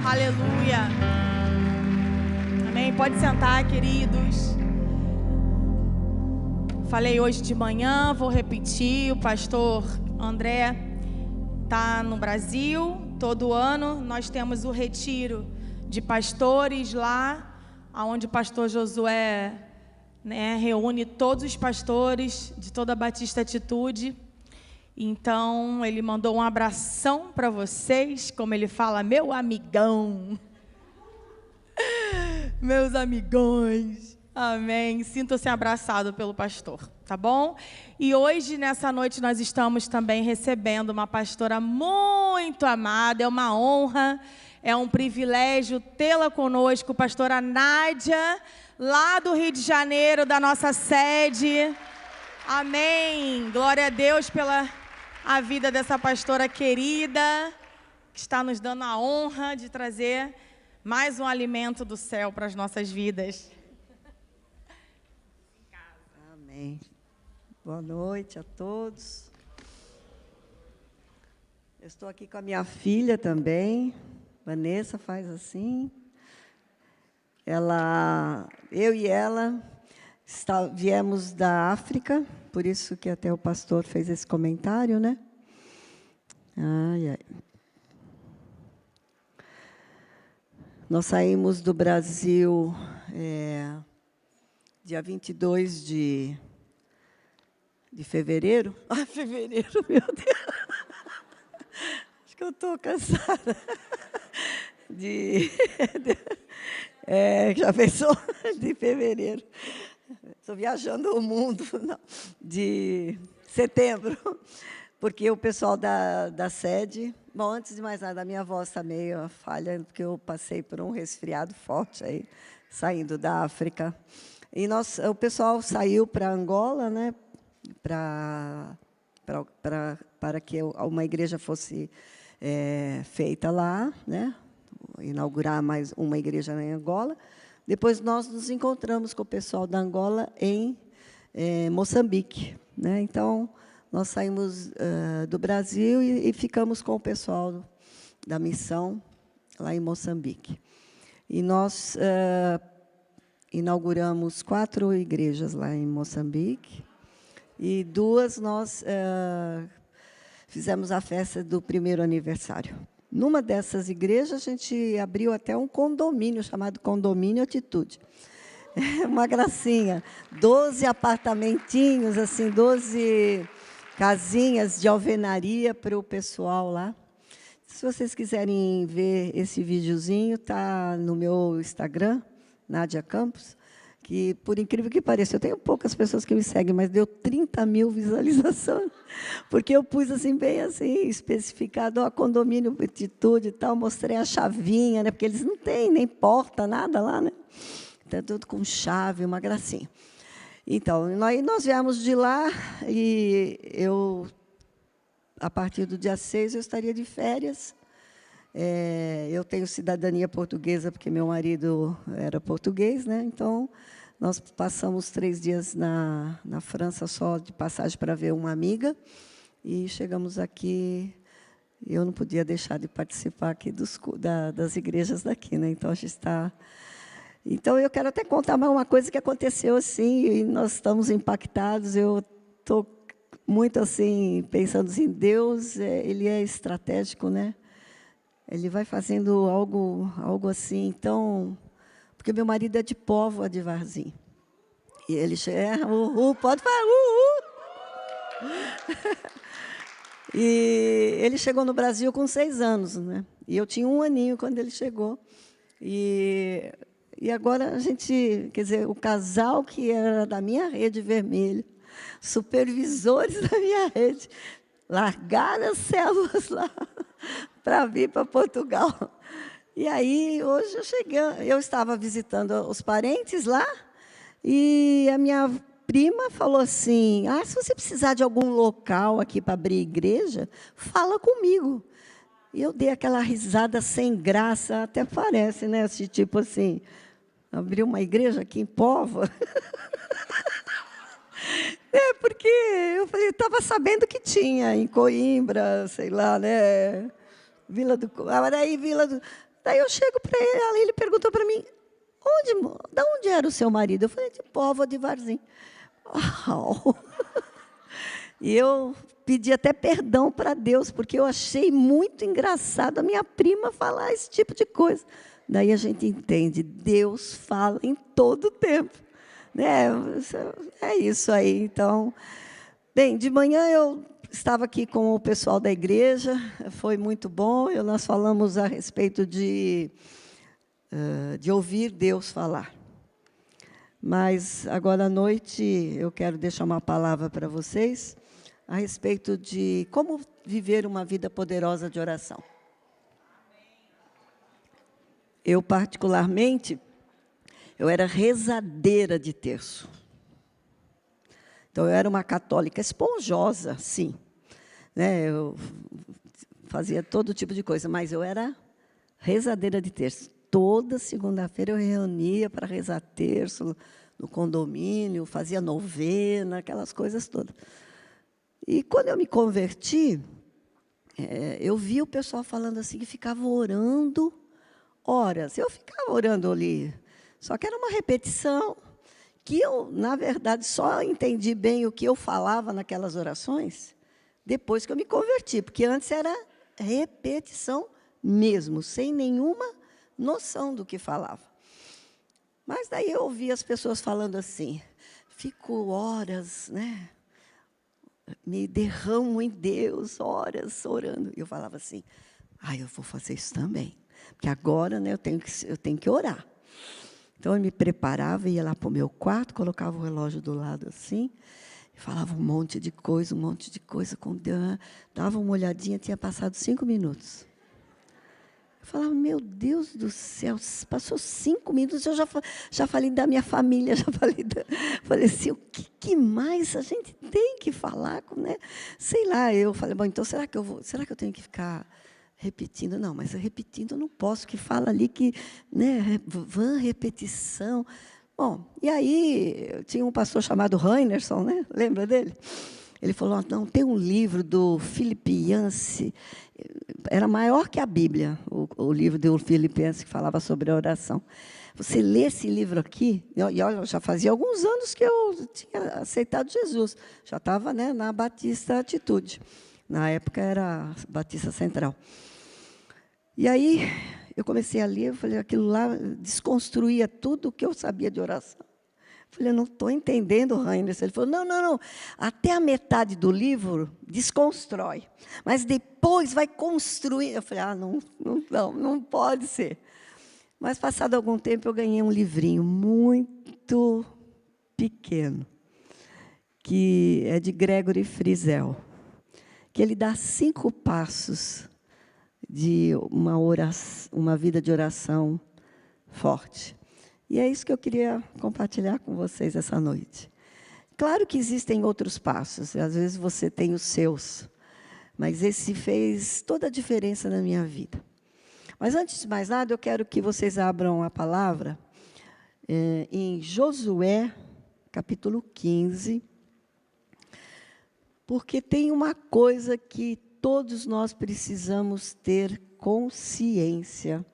Aleluia. Amém. Pode sentar, queridos. Falei hoje de manhã, vou repetir. O pastor André está no Brasil. Todo ano nós temos o retiro de pastores lá, onde o pastor Josué, reúne todos os pastores de toda a Batista Atitude. Então, ele mandou um abração para vocês, como ele fala, meu amigão. Meus amigões. Amém. Sintam-se abraçados pelo pastor, tá bom? E hoje, nessa noite, nós estamos também recebendo uma pastora muito amada. É uma honra, é um privilégio tê-la conosco, pastora Nádia, lá do Rio de Janeiro, da nossa sede. Amém. Glória a Deus pela a vida dessa pastora querida, que está nos dando a honra de trazer mais um alimento do céu para as nossas vidas. Amém. Boa noite a todos. Eu estou aqui com a minha filha também, Vanessa, faz assim. Eu e ela viemos da África, por isso que até o pastor fez esse comentário, né? Ai, ai. Nós saímos do Brasil dia 22 de fevereiro. Ah, fevereiro, meu Deus. Acho que eu estou cansada. Já pensou? De fevereiro. Estou viajando o mundo. Não, de setembro. Porque o pessoal da sede... Bom, antes de mais nada, a minha voz está meio falha, porque eu passei por um resfriado forte aí, saindo da África. E o pessoal saiu para Angola, né, para que uma igreja fosse feita lá, né, inaugurar mais uma igreja em Angola. Depois nós nos encontramos com o pessoal da Angola em Moçambique, né? Então, nós saímos do Brasil e ficamos com o pessoal da missão lá em Moçambique. E nós inauguramos 4 igrejas lá em Moçambique, e 2 nós fizemos a festa do 1º aniversário. Numa dessas igrejas, a gente abriu até um condomínio, chamado Condomínio Atitude. Uma gracinha. 12 apartamentinhos, assim, 12 casinhas de alvenaria para o pessoal lá. Se vocês quiserem ver esse videozinho, está no meu Instagram, Nádia Campos, que, por incrível que pareça, eu tenho poucas pessoas que me seguem, mas deu 30 mil visualizações, porque eu pus assim, bem assim, especificado, ó, condomínio atitude e tal, mostrei a chavinha, né, porque eles não têm nem porta, nada lá, né? Está tudo com chave, uma gracinha. Então, nós viemos de lá e a partir do dia 6, eu estaria de férias. Eu tenho cidadania portuguesa, porque meu marido era português, né? Então, nós passamos 3 dias na França, só de passagem para ver uma amiga, e chegamos aqui. Eu não podia deixar de participar aqui das igrejas daqui, né? Então, a gente está... Então, eu quero até contar mais uma coisa que aconteceu assim, e nós estamos impactados. Eu estou muito assim, pensando assim, Deus, Ele é estratégico, né? Ele vai fazendo algo assim, então... Porque meu marido é de Póvoa de Varzim. E ele chega, pode falar, E ele chegou no Brasil com 6 anos, né? E eu tinha 1 aninho quando ele chegou. E agora a gente, quer dizer, o casal que era da minha rede vermelha, supervisores da minha rede, largaram as células lá para vir para Portugal. E aí, hoje eu estava visitando os parentes lá, e a minha prima falou assim, se você precisar de algum local aqui para abrir igreja, fala comigo. E eu dei aquela risada sem graça, até parece, né? Tipo assim, abrir uma igreja aqui em Póvoa. Porque eu falei, estava sabendo que tinha em Coimbra, sei lá, né? Daí eu chego para ele, ele perguntou para mim, de onde era o seu marido? Eu falei, de Póvoa de Varzim. Uau! E eu pedi até perdão para Deus, porque eu achei muito engraçado a minha prima falar esse tipo de coisa. Daí a gente entende, Deus fala em todo o tempo. Né? É isso aí. Então, bem, de manhã eu estava aqui com o pessoal da igreja, foi muito bom. Nós falamos a respeito de ouvir Deus falar. Mas agora à noite eu quero deixar uma palavra para vocês a respeito de como viver uma vida poderosa de oração. Eu, particularmente, eu era rezadeira de terço. Então, eu era uma católica esponjosa, sim. Né? Eu fazia todo tipo de coisa, mas eu era rezadeira de terço. Toda segunda-feira eu reunia para rezar terço no condomínio, fazia novena, aquelas coisas todas. E quando eu me converti, eu vi o pessoal falando assim, que ficava orando horas. Eu ficava orando ali, só que era uma repetição, que eu, na verdade, só entendi bem o que eu falava naquelas orações depois que eu me converti, porque antes era repetição mesmo, sem nenhuma noção do que falava. Mas daí eu ouvi as pessoas falando assim, fico horas, né? Me derramo em Deus, horas orando. E eu falava assim, eu vou fazer isso também, porque agora, né, eu tenho que orar. Então, eu me preparava, ia lá para o meu quarto, colocava o relógio do lado assim, e falava um monte de coisa com Deus. Dava uma olhadinha, tinha passado 5 minutos. Eu falava, meu Deus do céu, passou 5 minutos, eu já falei da minha família, falei assim, o que mais a gente tem que falar? Né? Sei lá, eu falei, bom, então será que eu tenho que ficar repetindo? Não, mas repetindo eu não posso, que fala ali que, né, vã repetição. Bom, e aí tinha um pastor chamado Reinerson, né? Lembra dele? Ele falou, não, tem um livro do Philip Yancey, era maior que a Bíblia, o livro do Philip Yancey, que falava sobre a oração. Você lê esse livro aqui, e olha, já fazia alguns anos que eu tinha aceitado Jesus, já estava, né, na Batista Atitude, na época era Batista Central. E aí eu comecei a ler, eu falei, aquilo lá desconstruía tudo o que eu sabia de oração. Eu falei, eu não estou entendendo, Rainer. Ele falou, não, até a metade do livro desconstrói, mas depois vai construir. Eu falei, não pode ser. Mas, passado algum tempo, eu ganhei um livrinho muito pequeno, que é de Gregory Frizel, que ele dá 5 passos de uma vida de oração forte. E é isso que eu queria compartilhar com vocês essa noite. Claro que existem outros passos, às vezes você tem os seus, mas esse fez toda a diferença na minha vida. Mas, antes de mais nada, eu quero que vocês abram a palavra em Josué, capítulo 15, porque tem uma coisa que todos nós precisamos ter consciência.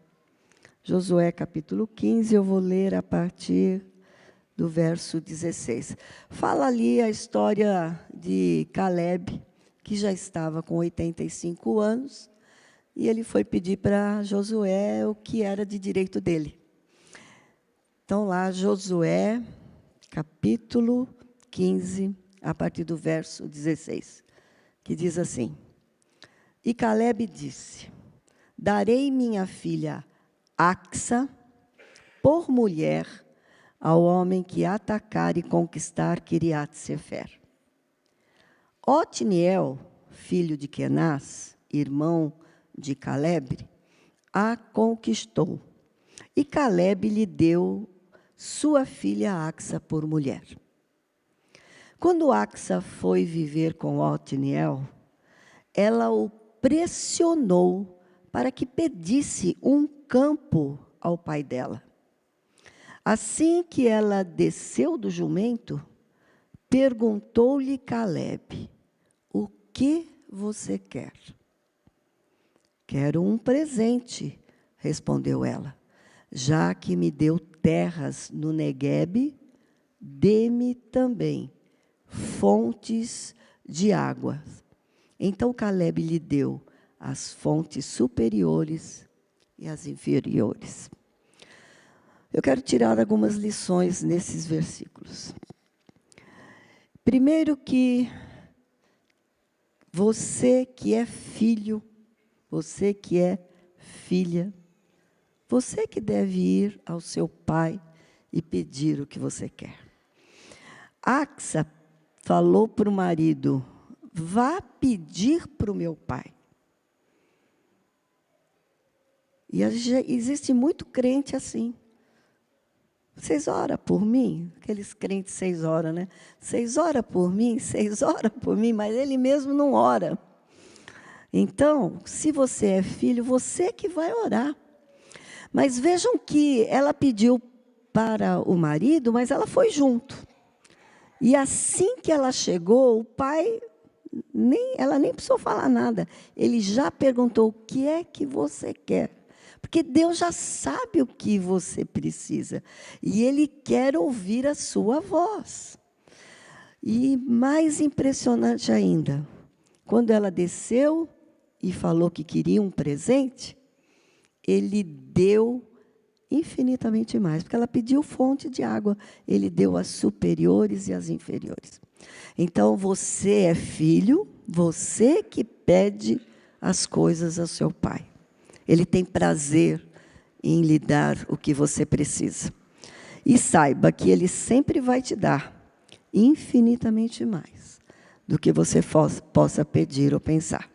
Josué, capítulo 15, eu vou ler a partir do verso 16. Fala ali a história de Caleb, que já estava com 85 anos, e ele foi pedir para Josué o que era de direito dele. Então, lá, Josué, capítulo 15, a partir do verso 16, que diz assim, e Caleb disse, darei minha filha Axa por mulher ao homem que atacar e conquistar Quiriat-Sefer. Otniel, filho de Kenaz, irmão de Caleb, a conquistou, e Caleb lhe deu sua filha Axa por mulher. Quando Axa foi viver com Otniel, ela o pressionou para que pedisse um campo ao pai dela. Assim que ela desceu do jumento, perguntou-lhe Caleb, o que você quer? Quero um presente, respondeu ela. Já que me deu terras no Neguebe, dê-me também fontes de água. Então Calebe lhe deu as fontes superiores e as inferiores. Eu quero tirar algumas lições nesses versículos. Primeiro que você que é filho, você que é filha, você que deve ir ao seu pai e pedir o que você quer. Axa falou para o marido, vá pedir para o meu pai. E existe muito crente assim. Vocês oram por mim? Aqueles crentes 6 horas, né? 6 horas por mim, 6 horas por mim, mas ele mesmo não ora. Então, se você é filho, você que vai orar. Mas vejam que ela pediu para o marido, mas ela foi junto. E assim que ela chegou, o pai, ela nem precisou falar nada. Ele já perguntou, o que é que você quer? Porque Deus já sabe o que você precisa. E Ele quer ouvir a sua voz. E mais impressionante ainda, quando ela desceu e falou que queria um presente, Ele deu infinitamente mais, porque ela pediu fonte de água, Ele deu as superiores e as inferiores. Então, você é filho, você que pede as coisas ao seu pai. Ele tem prazer em lhe dar o que você precisa. E saiba que Ele sempre vai te dar infinitamente mais do que você possa pedir ou pensar.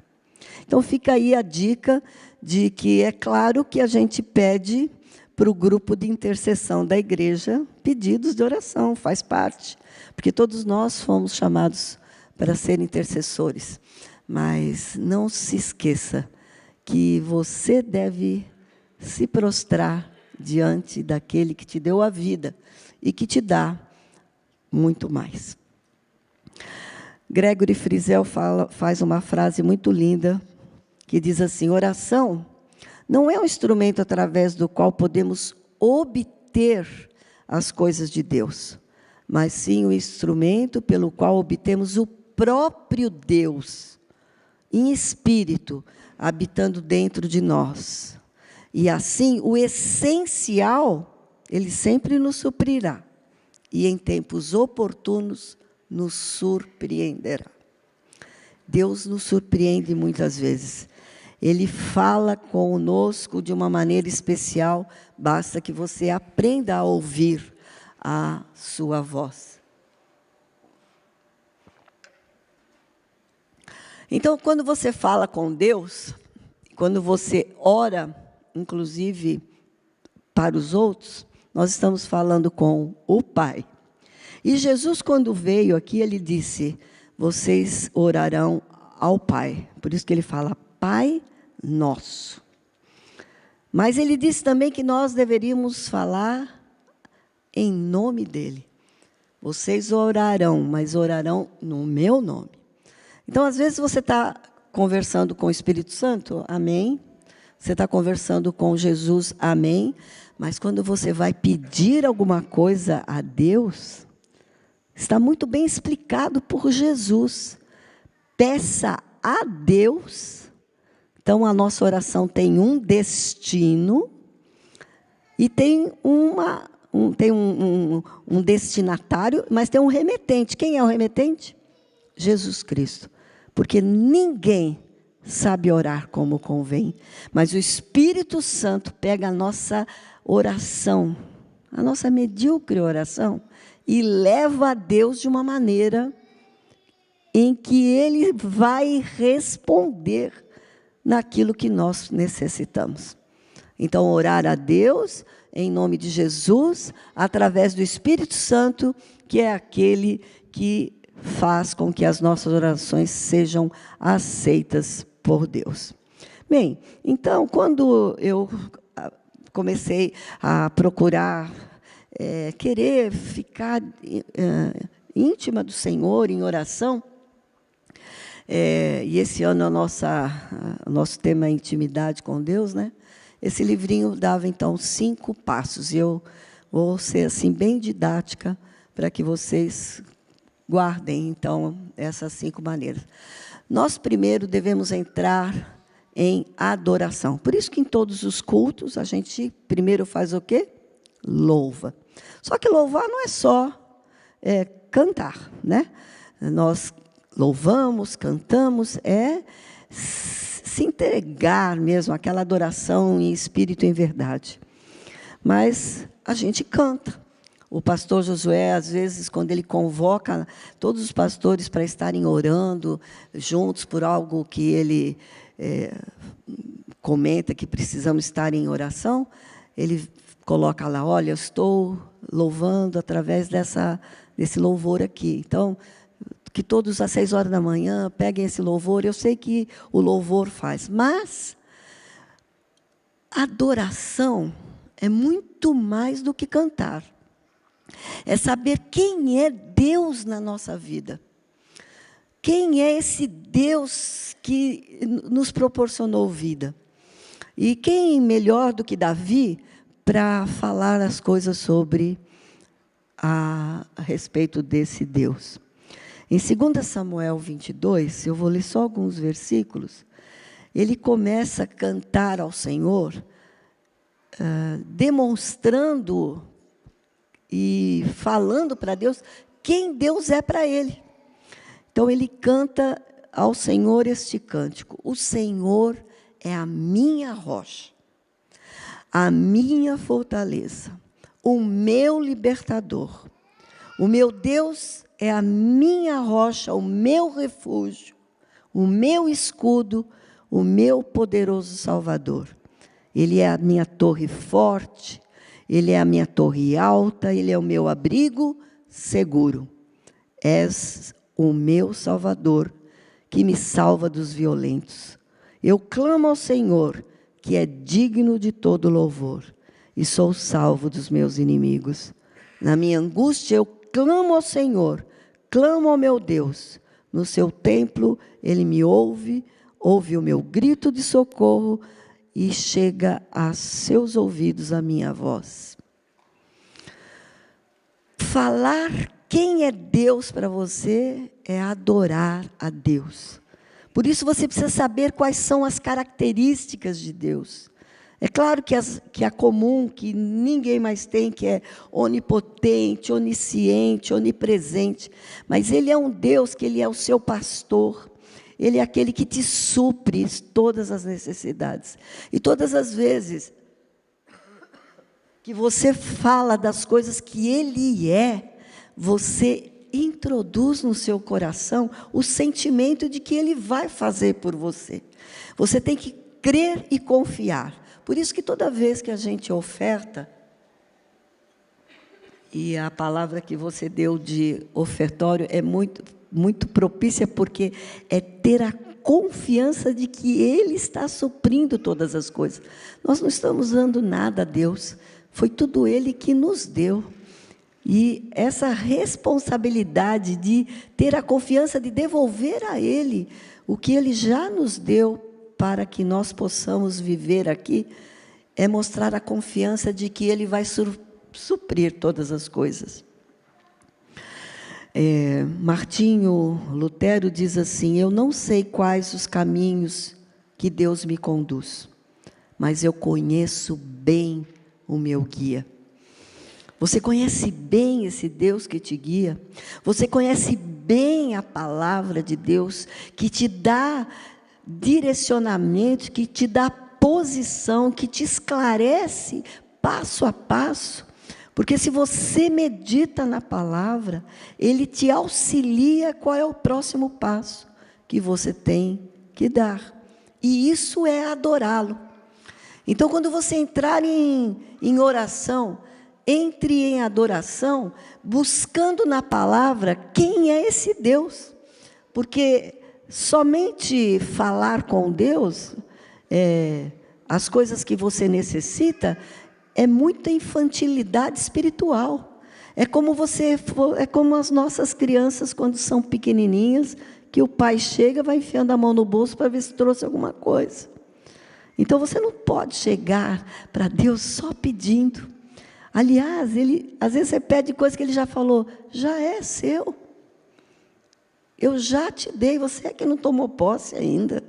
Então, fica aí a dica de que é claro que a gente pede para o grupo de intercessão da igreja pedidos de oração, faz parte, porque todos nós fomos chamados para ser intercessores. Mas não se esqueça que você deve se prostrar diante daquele que te deu a vida e que te dá muito mais. Gregory Frizel faz uma frase muito linda, que diz assim, oração não é um instrumento através do qual podemos obter as coisas de Deus, mas sim um instrumento pelo qual obtemos o próprio Deus, em espírito, habitando dentro de nós. E assim, o essencial, Ele sempre nos suprirá. E em tempos oportunos, nos surpreenderá. Deus nos surpreende muitas vezes. Ele fala conosco de uma maneira especial, basta que você aprenda a ouvir a sua voz. Então, quando você fala com Deus, quando você ora, inclusive para os outros, nós estamos falando com o Pai. E Jesus, quando veio aqui, Ele disse, vocês orarão ao Pai. Por isso que Ele fala, Pai Nosso. Mas Ele disse também que nós deveríamos falar em nome dEle. Vocês orarão, mas orarão no meu nome. Então, às vezes, você está conversando com o Espírito Santo, amém. Você está conversando com Jesus, amém. Mas quando você vai pedir alguma coisa a Deus, está muito bem explicado por Jesus. Peça a Deus. Então, a nossa oração tem um destino e tem um destinatário, mas tem um remetente. Quem é o remetente? Jesus Cristo. Porque ninguém sabe orar como convém, mas o Espírito Santo pega a nossa oração, a nossa medíocre oração, e leva a Deus de uma maneira em que Ele vai responder naquilo que nós necessitamos. Então, orar a Deus em nome de Jesus, através do Espírito Santo, que é aquele que faz com que as nossas orações sejam aceitas por Deus. Bem, então, quando eu comecei a procurar, querer ficar íntima do Senhor em oração, E esse ano o nosso tema é intimidade com Deus, né? Esse livrinho dava, então, 5 passos. E eu vou ser assim, bem didática para que vocês guardem, então, essas 5 maneiras. Nós, primeiro, devemos entrar em adoração. Por isso que, em todos os cultos, a gente primeiro faz o quê? Louva. Só que louvar não é só cantar, né? Nós louvamos, cantamos, se entregar mesmo, aquela adoração em espírito e em verdade. Mas a gente canta. O pastor Josué, às vezes, quando ele convoca todos os pastores para estarem orando juntos por algo que ele comenta que precisamos estar em oração, ele coloca lá, olha, eu estou louvando através desse louvor aqui. Então, que todos às 6 horas da manhã peguem esse louvor. Eu sei que o louvor faz, mas adoração é muito mais do que cantar. É saber quem é Deus na nossa vida. Quem é esse Deus que nos proporcionou vida? E quem melhor do que Davi para falar as coisas sobre a respeito desse Deus? Em 2 Samuel 22, eu vou ler só alguns versículos, ele começa a cantar ao Senhor, demonstrando e falando para Deus quem Deus é para ele. Então, ele canta ao Senhor este cântico: o Senhor é a minha rocha, a minha fortaleza, o meu libertador. O meu Deus é a minha rocha, o meu refúgio, o meu escudo, o meu poderoso Salvador. Ele é a minha torre forte, Ele é a minha torre alta, Ele é o meu abrigo seguro. És o meu Salvador, que me salva dos violentos. Eu clamo ao Senhor, que é digno de todo louvor, e sou salvo dos meus inimigos. Na minha angústia eu clamo ao Senhor, clamo ao meu Deus. No seu templo Ele me ouve, ouve o meu grito de socorro e chega a seus ouvidos a minha voz. Falar quem é Deus para você é adorar a Deus. Por isso você precisa saber quais são as características de Deus. É claro que a comum, que ninguém mais tem, que é onipotente, onisciente, onipresente. Mas Ele é um Deus que Ele é o seu pastor. Ele é aquele que te supre todas as necessidades. E todas as vezes que você fala das coisas que Ele é, você introduz no seu coração o sentimento de que Ele vai fazer por você. Você tem que crer e confiar. Por isso que toda vez que a gente oferta, e a palavra que você deu de ofertório é muito propícia, porque é ter a confiança de que Ele está suprindo todas as coisas. Nós não estamos dando nada a Deus, foi tudo Ele que nos deu. E essa responsabilidade de ter a confiança de devolver a Ele o que Ele já nos deu para que nós possamos viver aqui, é mostrar a confiança de que Ele vai suprir todas as coisas. Martinho Lutero diz assim: eu não sei quais os caminhos que Deus me conduz, mas eu conheço bem o meu guia. Você conhece bem esse Deus que te guia? Você conhece bem a palavra de Deus que te dá direcionamento, que te dá posição, que te esclarece passo a passo? Porque se você medita na palavra, Ele te auxilia qual é o próximo passo que você tem que dar. E isso é adorá-lo. Então, quando você entrar em oração, entre em adoração, buscando na palavra quem é esse Deus. Porque somente falar com Deus, as coisas que você necessita, é muita infantilidade espiritual. É como as nossas crianças, quando são pequenininhas, que o pai chega, vai enfiando a mão no bolso para ver se trouxe alguma coisa. Então você não pode chegar para Deus só pedindo. Aliás, às vezes você pede coisa que Ele já falou, já é seu. Eu já te dei, você é que não tomou posse ainda.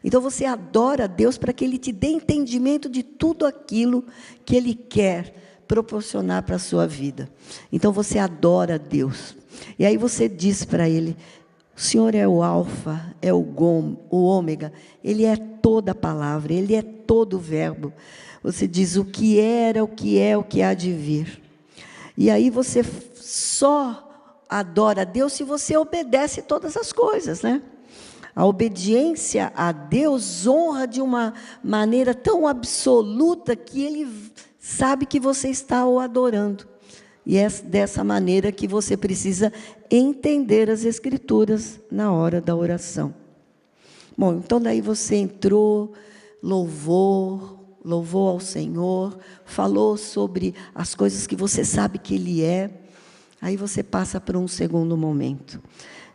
Então você adora a Deus para que Ele te dê entendimento de tudo aquilo que Ele quer proporcionar para a sua vida. Então você adora a Deus. E aí você diz para Ele, o Senhor é o alfa, é o ômega, Ele é toda a palavra, Ele é todo o verbo. Você diz o que era, o que é, o que há de vir. E aí você só adora a Deus se você obedece todas as coisas, né? A obediência a Deus honra de uma maneira tão absoluta que Ele sabe que você está o adorando. E é dessa maneira que você precisa entender as Escrituras na hora da oração. Bom, então daí você entrou, louvou ao Senhor, falou sobre as coisas que você sabe que Ele é. Aí você passa para um segundo momento.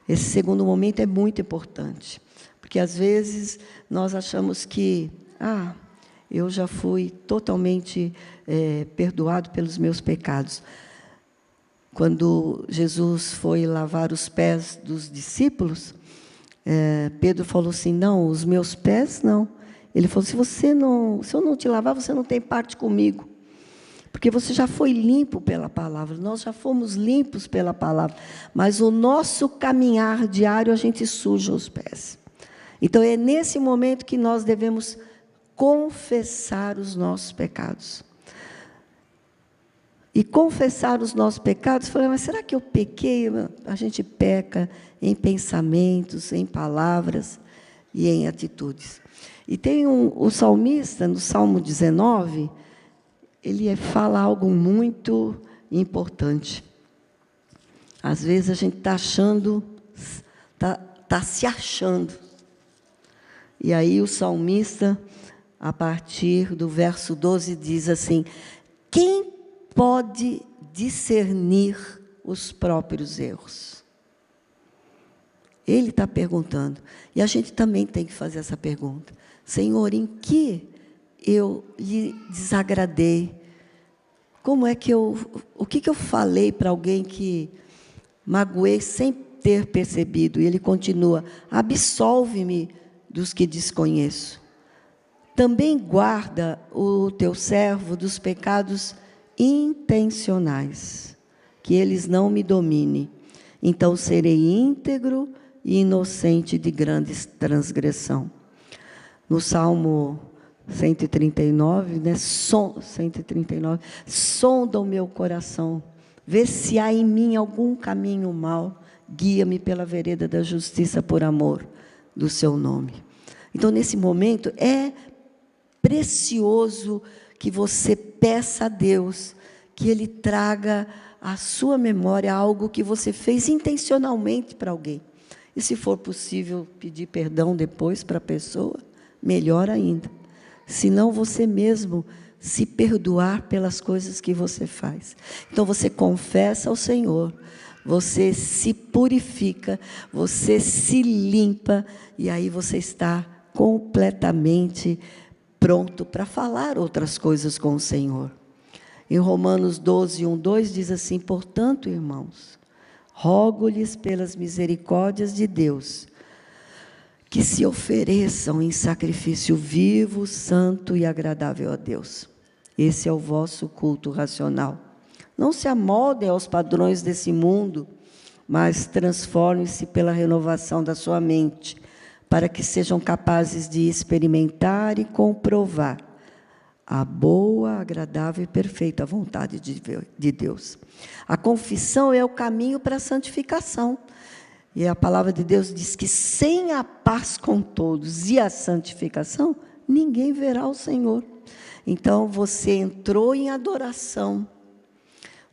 Esse segundo momento é muito importante, porque às vezes nós achamos que, eu já fui totalmente perdoado pelos meus pecados. Quando Jesus foi lavar os pés dos discípulos, Pedro falou assim, não, os meus pés não. Ele falou, se eu não te lavar, você não tem parte comigo. Porque você já foi limpo pela palavra, nós já fomos limpos pela palavra. Mas o nosso caminhar diário, a gente suja os pés. Então, é nesse momento que nós devemos confessar os nossos pecados. E confessar os nossos pecados, falei, mas será que eu pequei? A gente peca em pensamentos, em palavras e em atitudes. E tem o salmista, no Salmo 19, ele fala algo muito importante. Às vezes a gente está achando, está se achando. E aí o salmista, a partir do verso 12, diz assim, quem pode discernir os próprios erros? Ele está perguntando. E a gente também tem que fazer essa pergunta. Senhor, em que eu lhe desagradei? O que eu falei para alguém que magoei sem ter percebido? E ele continua, absolve-me dos que desconheço. Também guarda o teu servo dos pecados intencionais, que eles não me dominem. Então serei íntegro e inocente de grande transgressão. No Salmo 139, 139, sonda o meu coração, vê se há em mim algum caminho mau, guia-me pela vereda da justiça por amor do seu nome. Então, nesse momento, é precioso que você peça a Deus que Ele traga à sua memória algo que você fez intencionalmente para alguém. E, se for possível, pedir perdão depois para a pessoa, melhor ainda. Se não, você mesmo se perdoar pelas coisas que você faz. Então, você confessa ao Senhor, você se purifica, você se limpa, e aí você está completamente pronto para falar outras coisas com o Senhor. Em Romanos 12, 1, 2, diz assim, portanto, irmãos, rogo-lhes pelas misericórdias de Deus, que se ofereçam em sacrifício vivo, santo e agradável a Deus. Esse é o vosso culto racional. Não se amoldem aos padrões desse mundo, mas transformem-se pela renovação da sua mente, para que sejam capazes de experimentar e comprovar a boa, agradável e perfeita vontade de Deus. A confissão é o caminho para a santificação. E a palavra de Deus diz que sem a paz com todos e a santificação, ninguém verá o Senhor. Então, você entrou em adoração,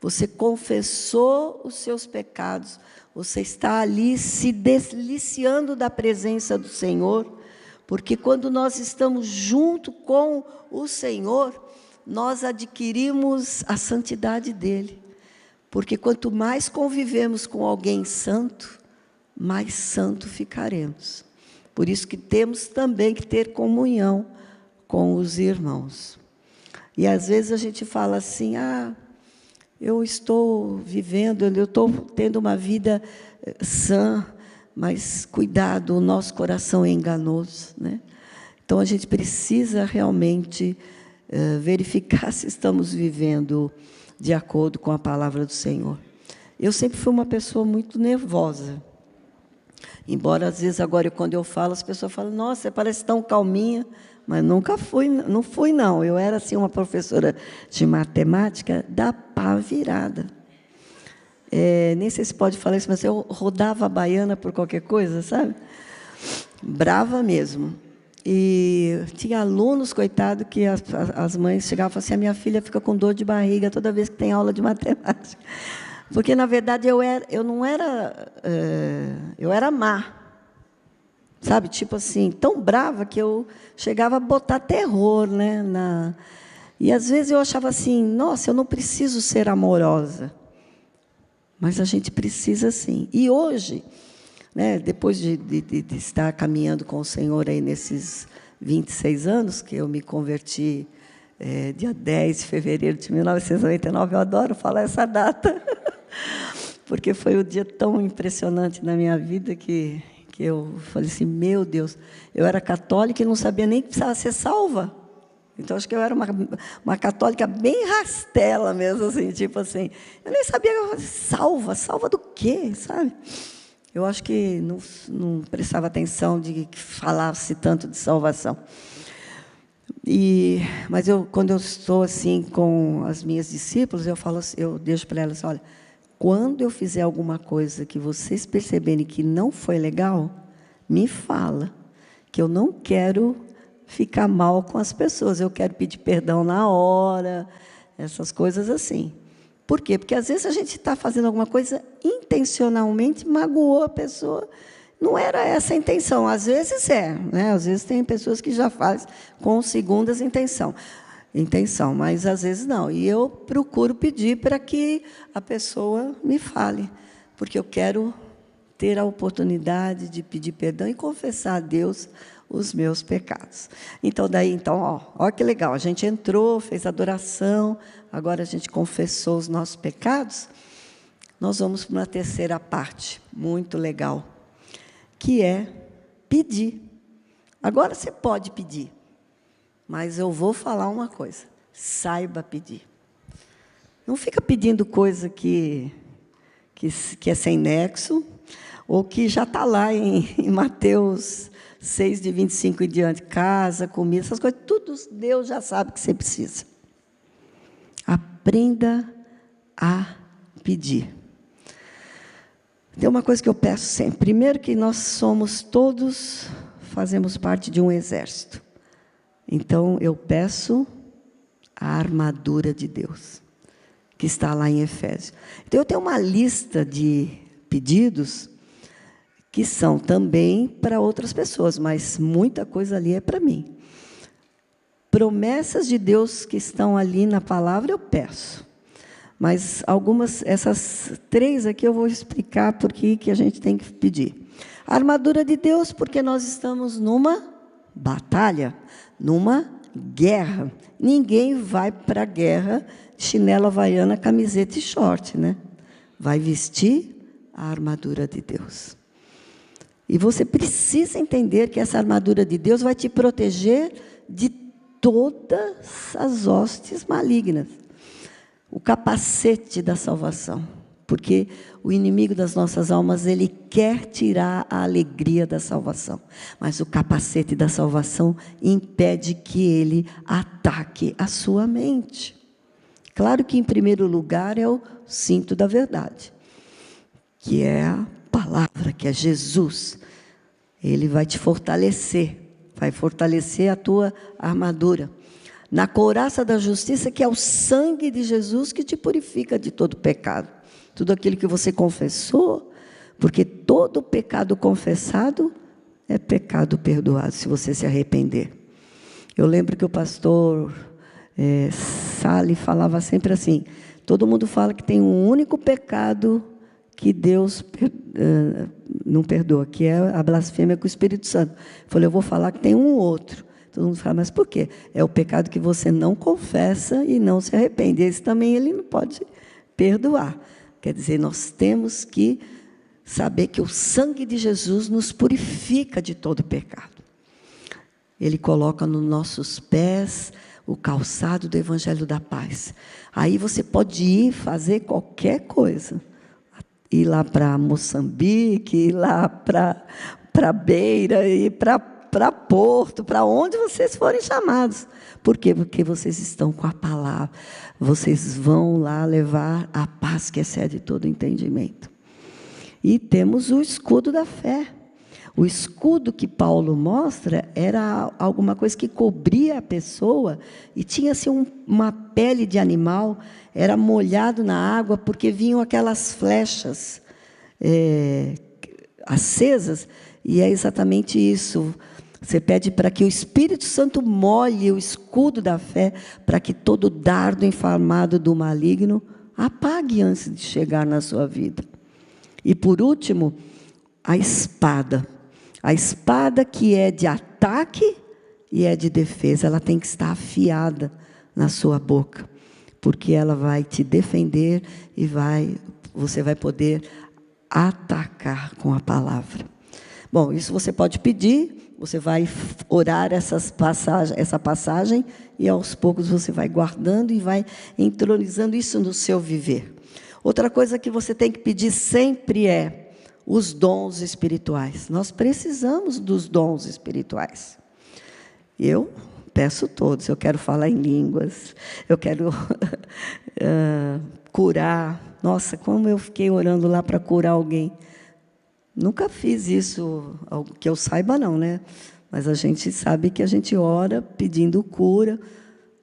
você confessou os seus pecados, você está ali se deliciando da presença do Senhor, porque quando nós estamos junto com o Senhor, nós adquirimos a santidade dele. Porque quanto mais convivemos com alguém santo, mais santo ficaremos. Por isso que temos também que ter comunhão com os irmãos. E às vezes a gente fala assim, eu estou vivendo, eu estou tendo uma vida sã, mas cuidado, o nosso coração é enganoso, né? Então a gente precisa realmente verificar se estamos vivendo de acordo com a palavra do Senhor. Eu sempre fui uma pessoa muito nervosa. Embora, às vezes, agora, quando eu falo, as pessoas falam, nossa, você parece tão calminha, mas nunca fui, não fui, não. Eu era, assim, uma professora de matemática da pá virada. Nem sei se pode falar isso, mas eu rodava a baiana por qualquer coisa, sabe? Brava mesmo. E tinha alunos, coitado, que as mães chegavam e falavam assim, a minha filha fica com dor de barriga toda vez que tem aula de matemática. Porque, na verdade, eu era má. Sabe? Tipo assim, tão brava que eu chegava a botar terror, né? E, às vezes, eu achava assim, nossa, eu não preciso ser amorosa. Mas a gente precisa, sim. E hoje, né, depois de estar caminhando com o Senhor aí nesses 26 anos, que eu me converti dia 10 de fevereiro de 1999, eu adoro falar essa data, porque foi um dia tão impressionante na minha vida que eu falei assim, meu Deus, eu era católica e não sabia nem que precisava ser salva. Então, acho que eu era uma católica bem rastela mesmo, assim, tipo assim. Eu nem sabia, salva do quê, sabe? Eu acho que não prestava atenção de que falasse tanto de salvação. Mas quando eu estou assim com as minhas discípulas, eu deixo para elas, olha, quando eu fizer alguma coisa que vocês perceberem que não foi legal, me fala, que eu não quero ficar mal com as pessoas, eu quero pedir perdão na hora, essas coisas assim. Por quê? Porque, às vezes, a gente está fazendo alguma coisa intencionalmente, magoou a pessoa. Não era essa a intenção. Às vezes né? Às vezes tem pessoas que já fazem com segundas intenção, mas, às vezes, não. E eu procuro pedir para que a pessoa me fale, porque eu quero ter a oportunidade de pedir perdão e confessar a Deus os meus pecados. Então, ó que legal, a gente entrou, fez adoração, agora a gente confessou os nossos pecados, nós vamos para uma terceira parte, muito legal, que é pedir. Agora você pode pedir, mas eu vou falar uma coisa, saiba pedir. Não fica pedindo coisa que é sem nexo, ou que já está lá em Mateus 6, de 25 em diante, casa, comida, essas coisas, tudo Deus já sabe que você precisa. Aprenda a pedir. Tem uma coisa que eu peço sempre. Primeiro, que nós fazemos parte de um exército. Então, eu peço a armadura de Deus, que está lá em Efésios. Então, eu tenho uma lista de pedidos que são também para outras pessoas, mas muita coisa ali é para mim. Promessas de Deus que estão ali na palavra, eu peço. Mas essas 3 aqui eu vou explicar por que a gente tem que pedir. A armadura de Deus, porque nós estamos numa batalha, numa guerra. Ninguém vai para a guerra de chinela havaiana, camiseta e short, né? Vai vestir a armadura de Deus. E você precisa entender que essa armadura de Deus vai te proteger de todas as hostes malignas. O capacete da salvação. Porque o inimigo das nossas almas, ele quer tirar a alegria da salvação. Mas o capacete da salvação impede que ele ataque a sua mente. Claro que, em primeiro lugar, é o cinto da verdade, que é a palavra, que é Jesus. Ele vai te fortalecer, vai fortalecer a tua armadura. Na couraça da justiça, que é o sangue de Jesus que te purifica de todo pecado. Tudo aquilo que você confessou, porque todo pecado confessado é pecado perdoado, se você se arrepender. Eu lembro que o pastor Sali falava sempre assim, todo mundo fala que tem um único pecado que Deus não perdoa, que é a blasfêmia com o Espírito Santo. Eu falei, eu vou falar que tem um outro. Todo mundo fala, mas por quê? É o pecado que você não confessa e não se arrepende. Esse também ele não pode perdoar. Quer dizer, nós temos que saber que o sangue de Jesus nos purifica de todo pecado. Ele coloca nos nossos pés o calçado do Evangelho da Paz. Aí você pode ir fazer qualquer coisa. Ir lá para Moçambique, ir lá para Beira, ir para Porto, para onde vocês forem chamados. Por quê? Porque vocês estão com a palavra. Vocês vão lá levar a paz que excede todo entendimento. E temos o escudo da fé. O escudo que Paulo mostra era alguma coisa que cobria a pessoa e tinha-se uma pele de animal, era molhado na água, porque vinham aquelas flechas acesas, e é exatamente isso. Você pede para que o Espírito Santo molhe o escudo da fé, para que todo dardo inflamado do maligno apague antes de chegar na sua vida. E, por último, a espada. A espada que é de ataque e é de defesa, ela tem que estar afiada na sua boca, porque ela vai te defender e você vai poder atacar com a palavra. Bom, isso você pode pedir, você vai orar essa passagem e aos poucos você vai guardando e vai entronizando isso no seu viver. Outra coisa que você tem que pedir sempre é os dons espirituais. Nós precisamos dos dons espirituais. Eu peço todos. Eu quero falar em línguas, eu quero curar. Nossa, como eu fiquei orando lá para curar alguém. Nunca fiz isso, que eu saiba não, né? Mas a gente sabe que a gente ora pedindo cura.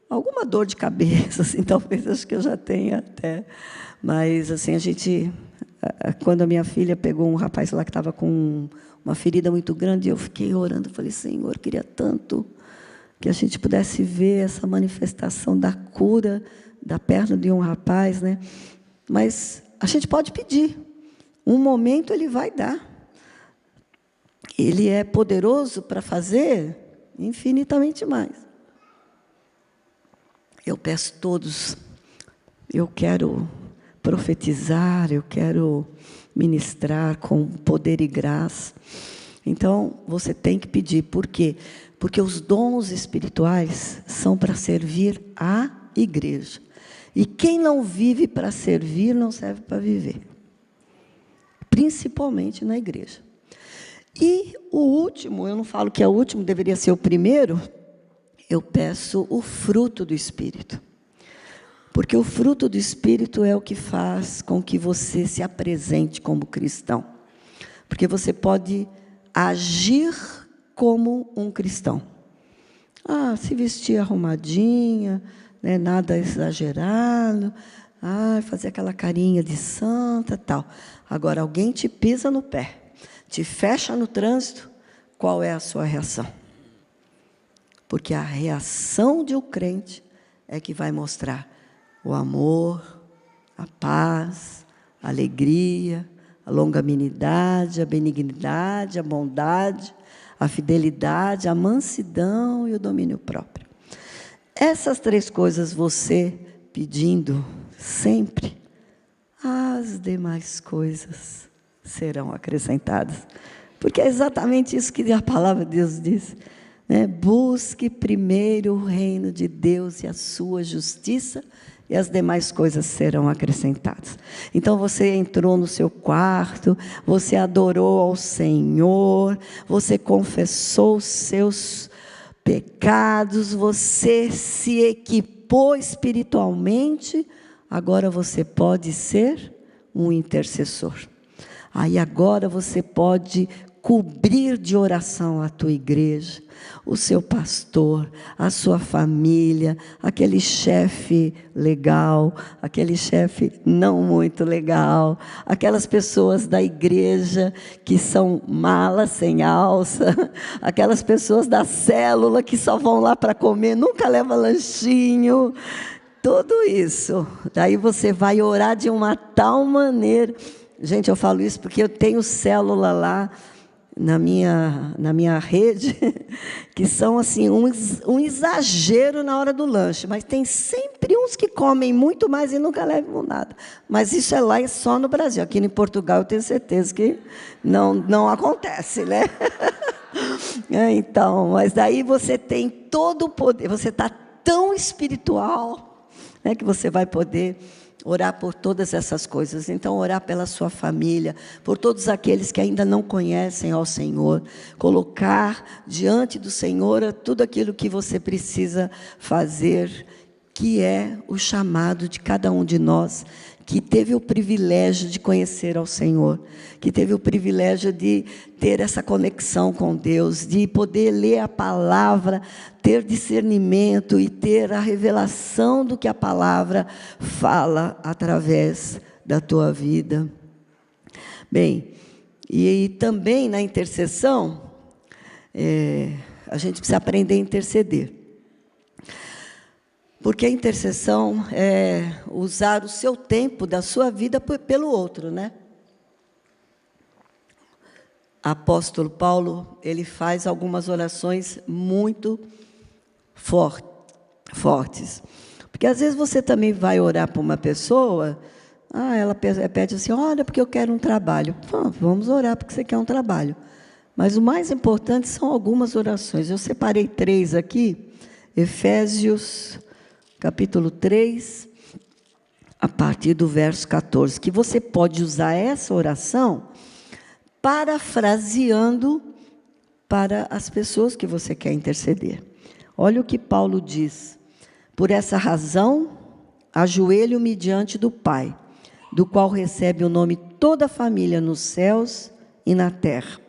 Alguma dor de cabeça, assim, talvez acho que eu já tenha até. Mas, assim, quando a minha filha pegou um rapaz lá que estava com uma ferida muito grande, eu fiquei orando, falei, Senhor, queria tanto que a gente pudesse ver essa manifestação da cura da perna de um rapaz, né? Mas a gente pode pedir. Um momento ele vai dar. Ele é poderoso para fazer infinitamente mais. Eu peço todos, eu quero profetizar, eu quero ministrar com poder e graça. Então, você tem que pedir. Por quê? Porque os dons espirituais são para servir à igreja. E quem não vive para servir, não serve para viver. Principalmente na igreja. E o último, eu não falo que é o último, deveria ser o primeiro, eu peço o fruto do Espírito. Porque o fruto do Espírito é o que faz com que você se apresente como cristão. Porque você pode agir como um cristão. Se vestir arrumadinha, né, nada exagerado, fazer aquela carinha de santa, tal. Agora, alguém te pisa no pé, te fecha no trânsito, qual é a sua reação? Porque a reação de um crente é que vai mostrar o amor, a paz, a alegria, a longanimidade, a benignidade, a bondade, a fidelidade, a mansidão e o domínio próprio. Essas três coisas você pedindo sempre, as demais coisas serão acrescentadas. Porque é exatamente isso que a palavra de Deus diz. Busque primeiro o reino de Deus e a sua justiça, e as demais coisas serão acrescentadas. Então, você entrou no seu quarto, você adorou ao Senhor, você confessou os seus pecados, você se equipou espiritualmente, agora você pode ser um intercessor. Aí agora você pode cobrir de oração a tua igreja, o seu pastor, a sua família, aquele chefe legal, aquele chefe não muito legal, aquelas pessoas da igreja que são malas sem alça, aquelas pessoas da célula que só vão lá para comer, nunca leva lanchinho, tudo isso. Daí você vai orar de uma tal maneira, Gente, eu falo isso porque eu tenho célula lá na minha rede, que são assim um exagero na hora do lanche, mas tem sempre uns que comem muito mais e nunca levam nada. Mas isso é lá e só no Brasil. Aqui em Portugal eu tenho certeza que não acontece, né? Então, mas daí você tem todo o poder, você está tão espiritual, né, que você vai poder orar por todas essas coisas. Então, orar pela sua família, por todos aqueles que ainda não conhecem ao Senhor, colocar diante do Senhor tudo aquilo que você precisa fazer, que é o chamado de cada um de nós, que teve o privilégio de conhecer ao Senhor, que teve o privilégio de ter essa conexão com Deus, de poder ler a palavra, ter discernimento e ter a revelação do que a palavra fala através da tua vida. Bem, e também na intercessão, a gente precisa aprender a interceder. Porque a intercessão é usar o seu tempo da sua vida pelo outro, né? Apóstolo Paulo, ele faz algumas orações muito fortes. Porque às vezes você também vai orar para uma pessoa, ela pede assim, olha, porque eu quero um trabalho. Vamos orar porque você quer um trabalho. Mas o mais importante são algumas orações. Eu separei 3 aqui, Efésios capítulo 3, a partir do verso 14, que você pode usar essa oração parafraseando para as pessoas que você quer interceder. Olha o que Paulo diz: por essa razão, ajoelho-me diante do Pai, do qual recebe o nome toda a família nos céus e na terra.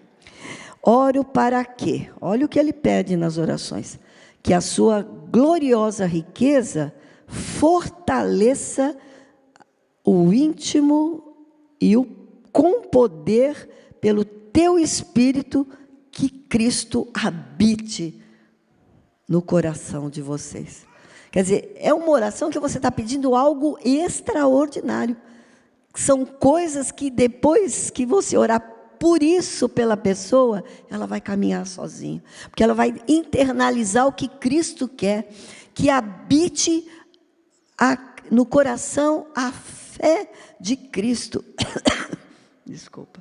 Oro para quê? Olha o que ele pede nas orações: que a sua gloriosa riqueza fortaleça o íntimo e com poder pelo teu Espírito, que Cristo habite no coração de vocês. Quer dizer, é uma oração que você está pedindo algo extraordinário. São coisas que depois que você orar por isso pela pessoa, ela vai caminhar sozinha. Porque ela vai internalizar o que Cristo quer, que habite no coração a fé de Cristo. Desculpa.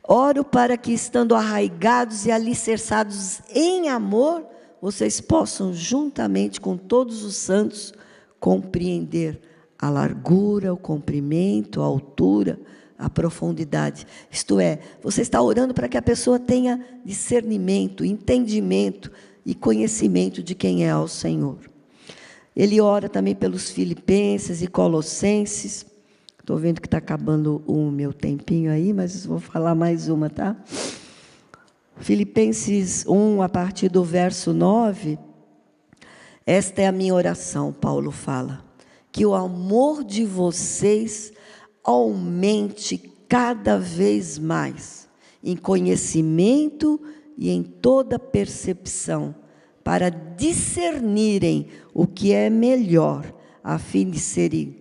Oro para que, estando arraigados e alicerçados em amor, vocês possam, juntamente com todos os santos, compreender a largura, o comprimento, a altura, a profundidade. Isto é, você está orando para que a pessoa tenha discernimento, entendimento e conhecimento de quem é o Senhor. Ele ora também pelos Filipenses e Colossenses. Estou vendo que está acabando o meu tempinho aí, mas vou falar mais uma, tá? Filipenses 1, a partir do verso 9. Esta é a minha oração, Paulo fala: que o amor de vocês aumente cada vez mais, em conhecimento e em toda percepção, para discernirem o que é melhor, a fim de serem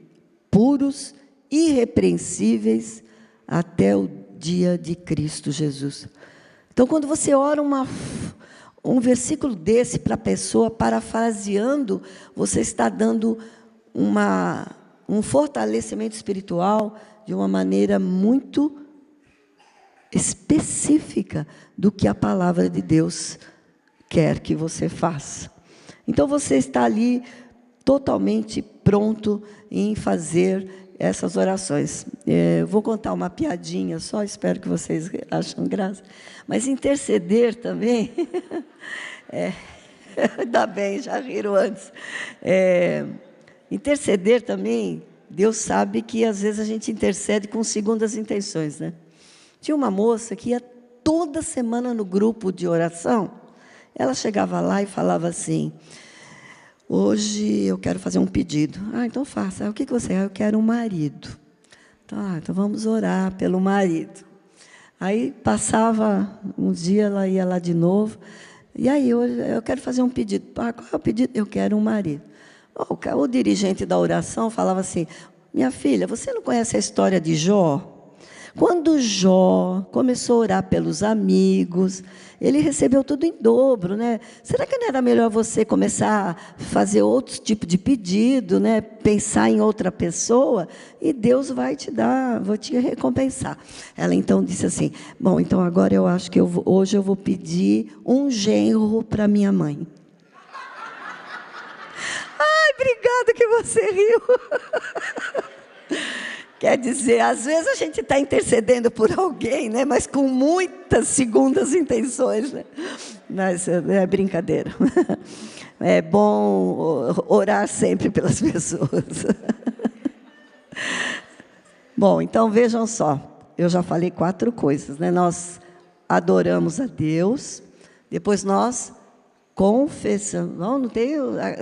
puros, irrepreensíveis, até o dia de Cristo Jesus. Então, quando você ora um versículo desse para a pessoa, parafraseando, você está dando um fortalecimento espiritual de uma maneira muito específica do que a palavra de Deus quer que você faça. Então, você está ali totalmente pronto em fazer essas orações. Vou contar uma piadinha só, espero que vocês achem graça. Mas interceder também, ainda bem, já riram antes. Interceder também, Deus sabe que às vezes a gente intercede com segundas intenções, né? Tinha uma moça que ia toda semana no grupo de oração. Ela chegava lá e falava assim: hoje eu quero fazer um pedido. Então faça. O que você quer? Eu quero um marido. Então vamos orar pelo marido. Aí passava um dia, ela ia lá de novo. E aí, eu quero fazer um pedido. Qual é o pedido? Eu quero um marido. O dirigente da oração falava assim: minha filha, você não conhece a história de Jó? Quando Jó começou a orar pelos amigos, ele recebeu tudo em dobro, né? Será que não era melhor você começar a fazer outro tipo de pedido, né? Pensar em outra pessoa e Deus vai te dar, vai te recompensar. Ela então disse assim: bom, então agora eu acho que hoje eu vou pedir um genro para minha mãe. Ai, obrigada que você riu. Quer dizer, às vezes a gente está intercedendo por alguém, né? Mas com muitas segundas intenções, né? Mas é brincadeira. É bom orar sempre pelas pessoas. Bom, então vejam só. Eu já falei 4 coisas, né? Nós adoramos a Deus, depois nós confessamos. Não tem.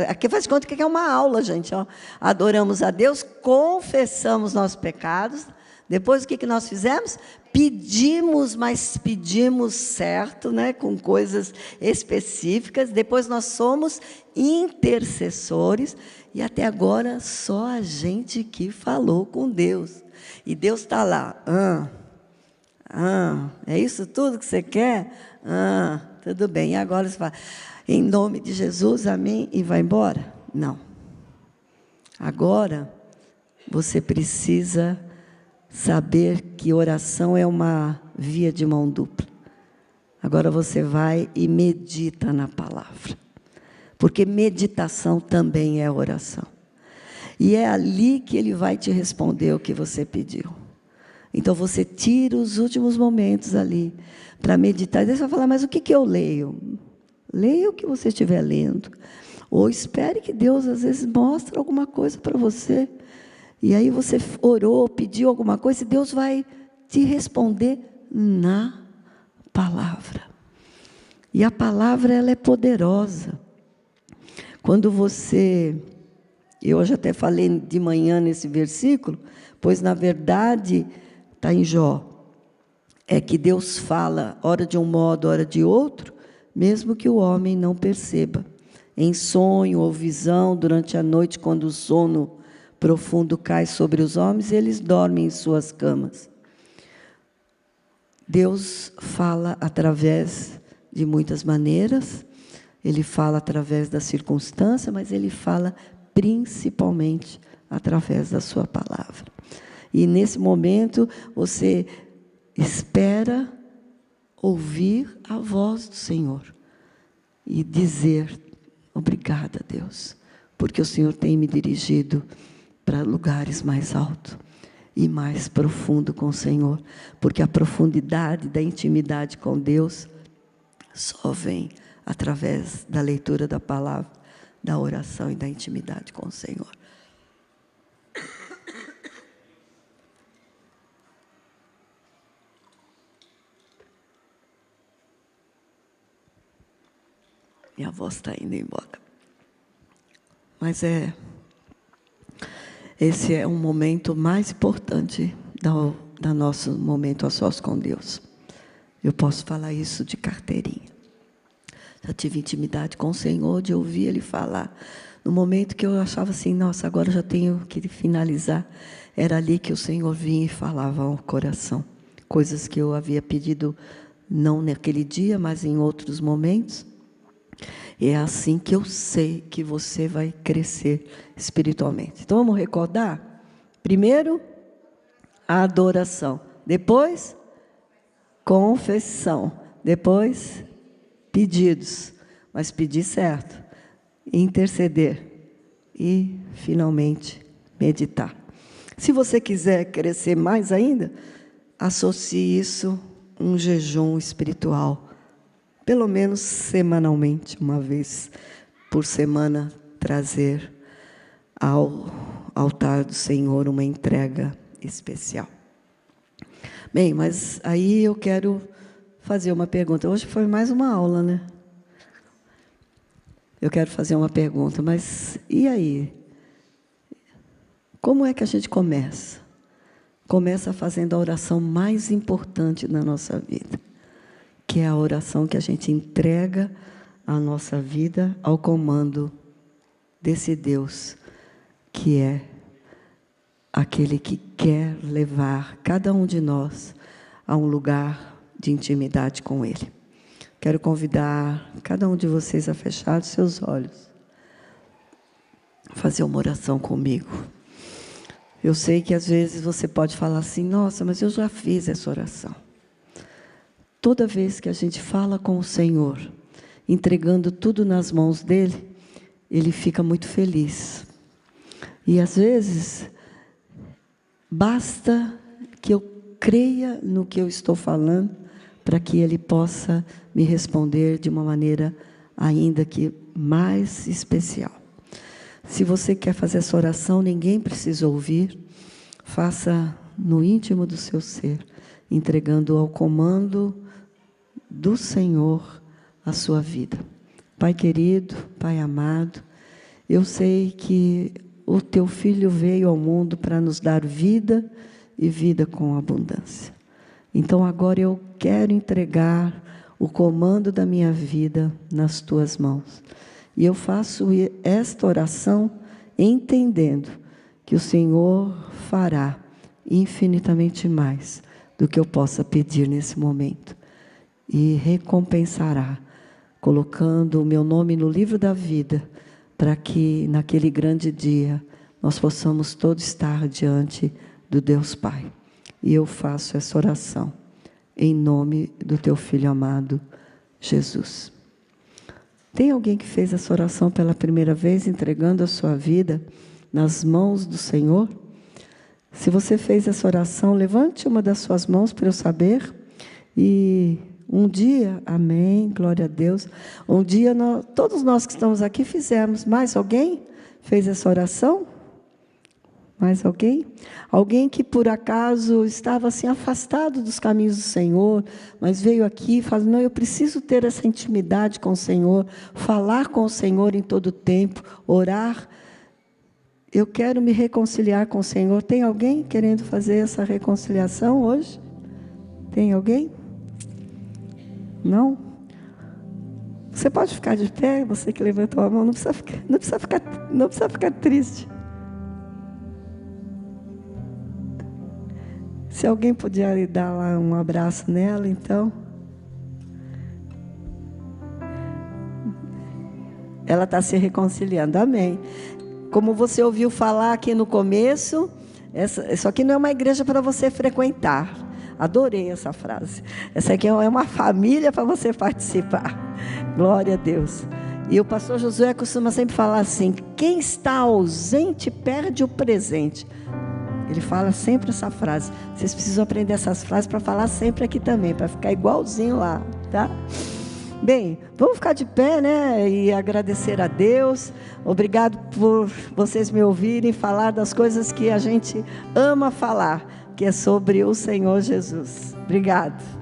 Aqui faz conta que é uma aula, gente. Ó. Adoramos a Deus, confessamos nossos pecados. Depois o que nós fizemos? Pedimos, mas pedimos certo, né? Com coisas específicas. Depois nós somos intercessores. E até agora só a gente que falou com Deus. E Deus está lá. É isso tudo que você quer? Tudo bem. E agora você fala: em nome de Jesus, amém, e vai embora? Não. Agora, você precisa saber que oração é uma via de mão dupla. Agora você vai e medita na palavra. Porque meditação também é oração. E é ali que Ele vai te responder o que você pediu. Então você tira os últimos momentos ali para meditar. E você vai falar: mas o que eu leio? Leia o que você estiver lendo. Ou espere que Deus, às vezes, mostre alguma coisa para você. E aí você orou, pediu alguma coisa, e Deus vai te responder na palavra. E a palavra, ela é poderosa. Quando você... Eu hoje até falei de manhã nesse versículo, pois, na verdade, está em Jó, é que Deus fala, ora de um modo, ora de outro, mesmo que o homem não perceba. Em sonho ou visão, durante a noite, quando o sono profundo cai sobre os homens, eles dormem em suas camas. Deus fala através de muitas maneiras, Ele fala através da circunstância, mas Ele fala principalmente através da sua palavra. E nesse momento, você espera ouvir a voz do Senhor e dizer: obrigada, Deus, porque o Senhor tem me dirigido para lugares mais altos e mais profundo com o Senhor, porque a profundidade da intimidade com Deus só vem através da leitura da palavra, da oração e da intimidade com o Senhor. Minha voz está indo embora. Mas esse é um momento mais importante do nosso momento a sós com Deus. Eu posso falar isso de carteirinha. Já tive intimidade com o Senhor, de ouvir Ele falar. No momento que eu achava assim: nossa, agora eu já tenho que finalizar. Era ali que o Senhor vinha e falava ao coração. Coisas que eu havia pedido, não naquele dia, mas em outros momentos. É assim que eu sei que você vai crescer espiritualmente. Então, vamos recordar? Primeiro, a adoração. Depois, confissão. Depois, pedidos. Mas pedir certo. Interceder. E, finalmente, meditar. Se você quiser crescer mais ainda, associe isso a um jejum espiritual. Pelo menos semanalmente, uma vez por semana, trazer ao altar do Senhor uma entrega especial. Bem, mas aí eu quero fazer uma pergunta. Hoje foi mais uma aula, né? Eu quero fazer uma pergunta, mas e aí? Como é que a gente começa? Começa fazendo a oração mais importante na nossa vida, que é a oração que a gente entrega a nossa vida ao comando desse Deus, que é aquele que quer levar cada um de nós a um lugar de intimidade com Ele. Quero convidar cada um de vocês a fechar os seus olhos, fazer uma oração comigo. Eu sei que às vezes você pode falar assim: nossa, mas eu já fiz essa oração. Toda vez que a gente fala com o Senhor, entregando tudo nas mãos dEle, Ele fica muito feliz. E às vezes, basta que eu creia no que eu estou falando, para que Ele possa me responder de uma maneira ainda que mais especial. Se você quer fazer essa oração, ninguém precisa ouvir, faça no íntimo do seu ser, entregando ao comando do Senhor a sua vida. Pai querido, Pai amado, eu sei que o Teu Filho veio ao mundo para nos dar vida e vida com abundância. Então agora eu quero entregar o comando da minha vida nas Tuas mãos. E eu faço esta oração entendendo que o Senhor fará infinitamente mais do que eu possa pedir nesse momento. E recompensará, colocando o meu nome no livro da vida, para que naquele grande dia nós possamos todos estar diante do Deus Pai. E eu faço essa oração em nome do Teu Filho amado, Jesus. Tem alguém que fez essa oração pela primeira vez, entregando a sua vida nas mãos do Senhor? Se você fez essa oração, levante uma das suas mãos para eu saber. E um dia, amém, glória a Deus, um dia todos nós que estamos aqui fizemos. Mais alguém fez essa oração? Mais alguém? Alguém que por acaso estava assim afastado dos caminhos do Senhor, mas veio aqui e falou: não, eu preciso ter essa intimidade com o Senhor, falar com o Senhor em todo o tempo, orar. Eu quero me reconciliar com o Senhor. Tem alguém querendo fazer essa reconciliação hoje? Tem alguém? Não? Você pode ficar de pé, você que levantou a mão, não precisa ficar triste. Se alguém puder dar lá um abraço nela, então. Ela está se reconciliando, amém. Como você ouviu falar aqui no começo, isso aqui não é uma igreja para você frequentar. Adorei essa frase. Essa aqui é uma família para você participar. Glória a Deus. E o pastor Josué costuma sempre falar assim: quem está ausente perde o presente. Ele fala sempre essa frase. Vocês precisam aprender essas frases para falar sempre aqui também, para ficar igualzinho lá, tá? Bem, vamos ficar de pé, né? E agradecer a Deus. Obrigado por vocês me ouvirem falar das coisas que a gente ama falar, que é sobre o Senhor Jesus. Obrigado.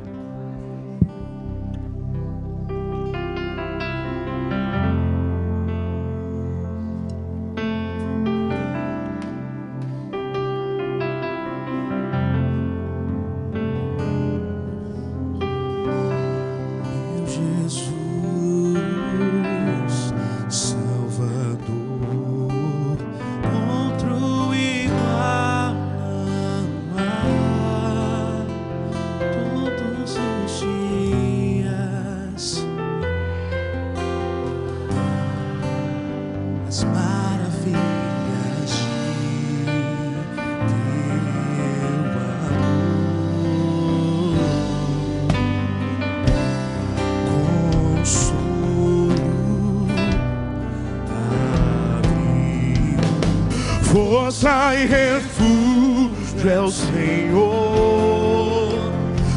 Força e refúgio é o Senhor,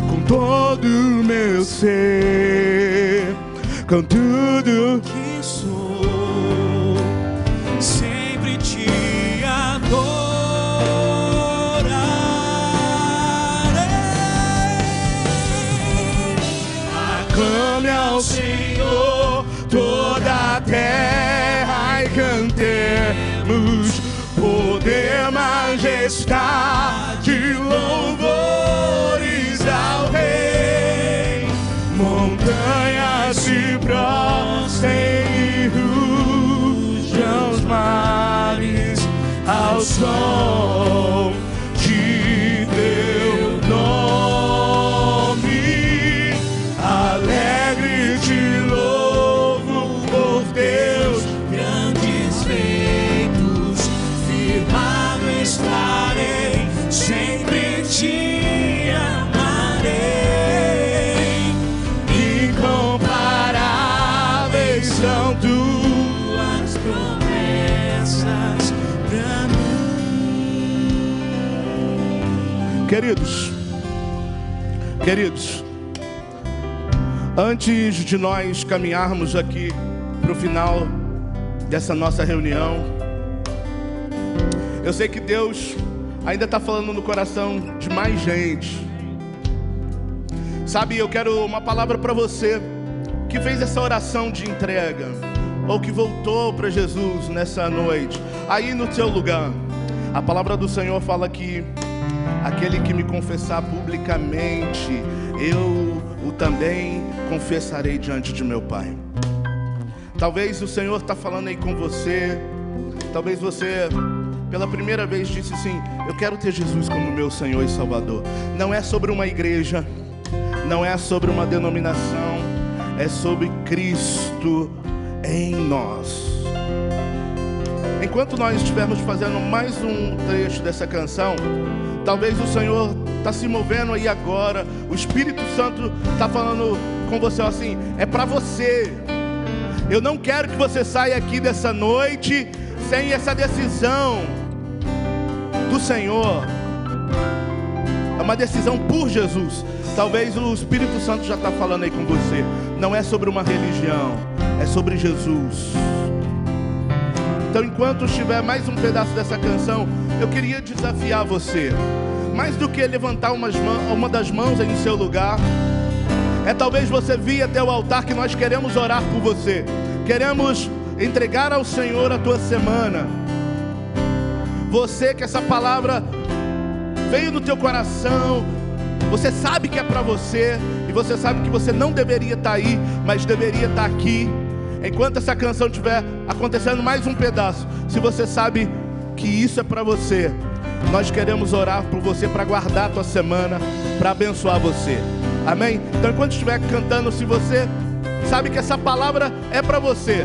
com todo o meu ser, com tudo que sou, sempre te adorarei. Aclame ao Senhor toda a terra e cantemos poder, majestade, louvores ao Rei. Montanhas se prostrem e rujam os mares ao sol. estarei, sempre te amarei. Incomparáveis são tuas promessas pra mim. Queridos, antes de nós caminharmos aqui para o final dessa nossa reunião, eu sei que Deus ainda está falando no coração de mais gente. Sabe, eu quero uma palavra para você que fez essa oração de entrega, ou que voltou para Jesus nessa noite, aí no seu lugar. A palavra do Senhor fala que aquele que me confessar publicamente, eu o também confessarei diante de meu Pai. Talvez o Senhor está falando aí com você. Talvez você pela primeira vez disse assim: eu quero ter Jesus como meu Senhor e Salvador. Não é sobre uma igreja, não é sobre uma denominação, é sobre Cristo em nós. Enquanto nós estivermos fazendo mais um trecho dessa canção, talvez o Senhor está se movendo aí agora. O Espírito Santo está falando com você assim: é para você. Eu não quero que você saia aqui dessa noite sem essa decisão do Senhor. É uma decisão por Jesus. Talvez o Espírito Santo já está falando aí com você. Não é sobre uma religião, é sobre Jesus. Então, enquanto estiver mais um pedaço dessa canção, eu queria desafiar você. Mais do que levantar uma das mãos aí em seu lugar, é talvez você vir até o altar, que nós queremos orar por você. Queremos entregar ao Senhor a tua semana. Você que essa palavra veio no teu coração, você sabe que é para você, e você sabe que você não deveria estar aí, mas deveria estar aqui. Enquanto essa canção estiver acontecendo mais um pedaço, se você sabe que isso é para você, nós queremos orar por você, para guardar a tua semana, para abençoar você. Amém? Então, enquanto estiver cantando, se você sabe que essa palavra é para você,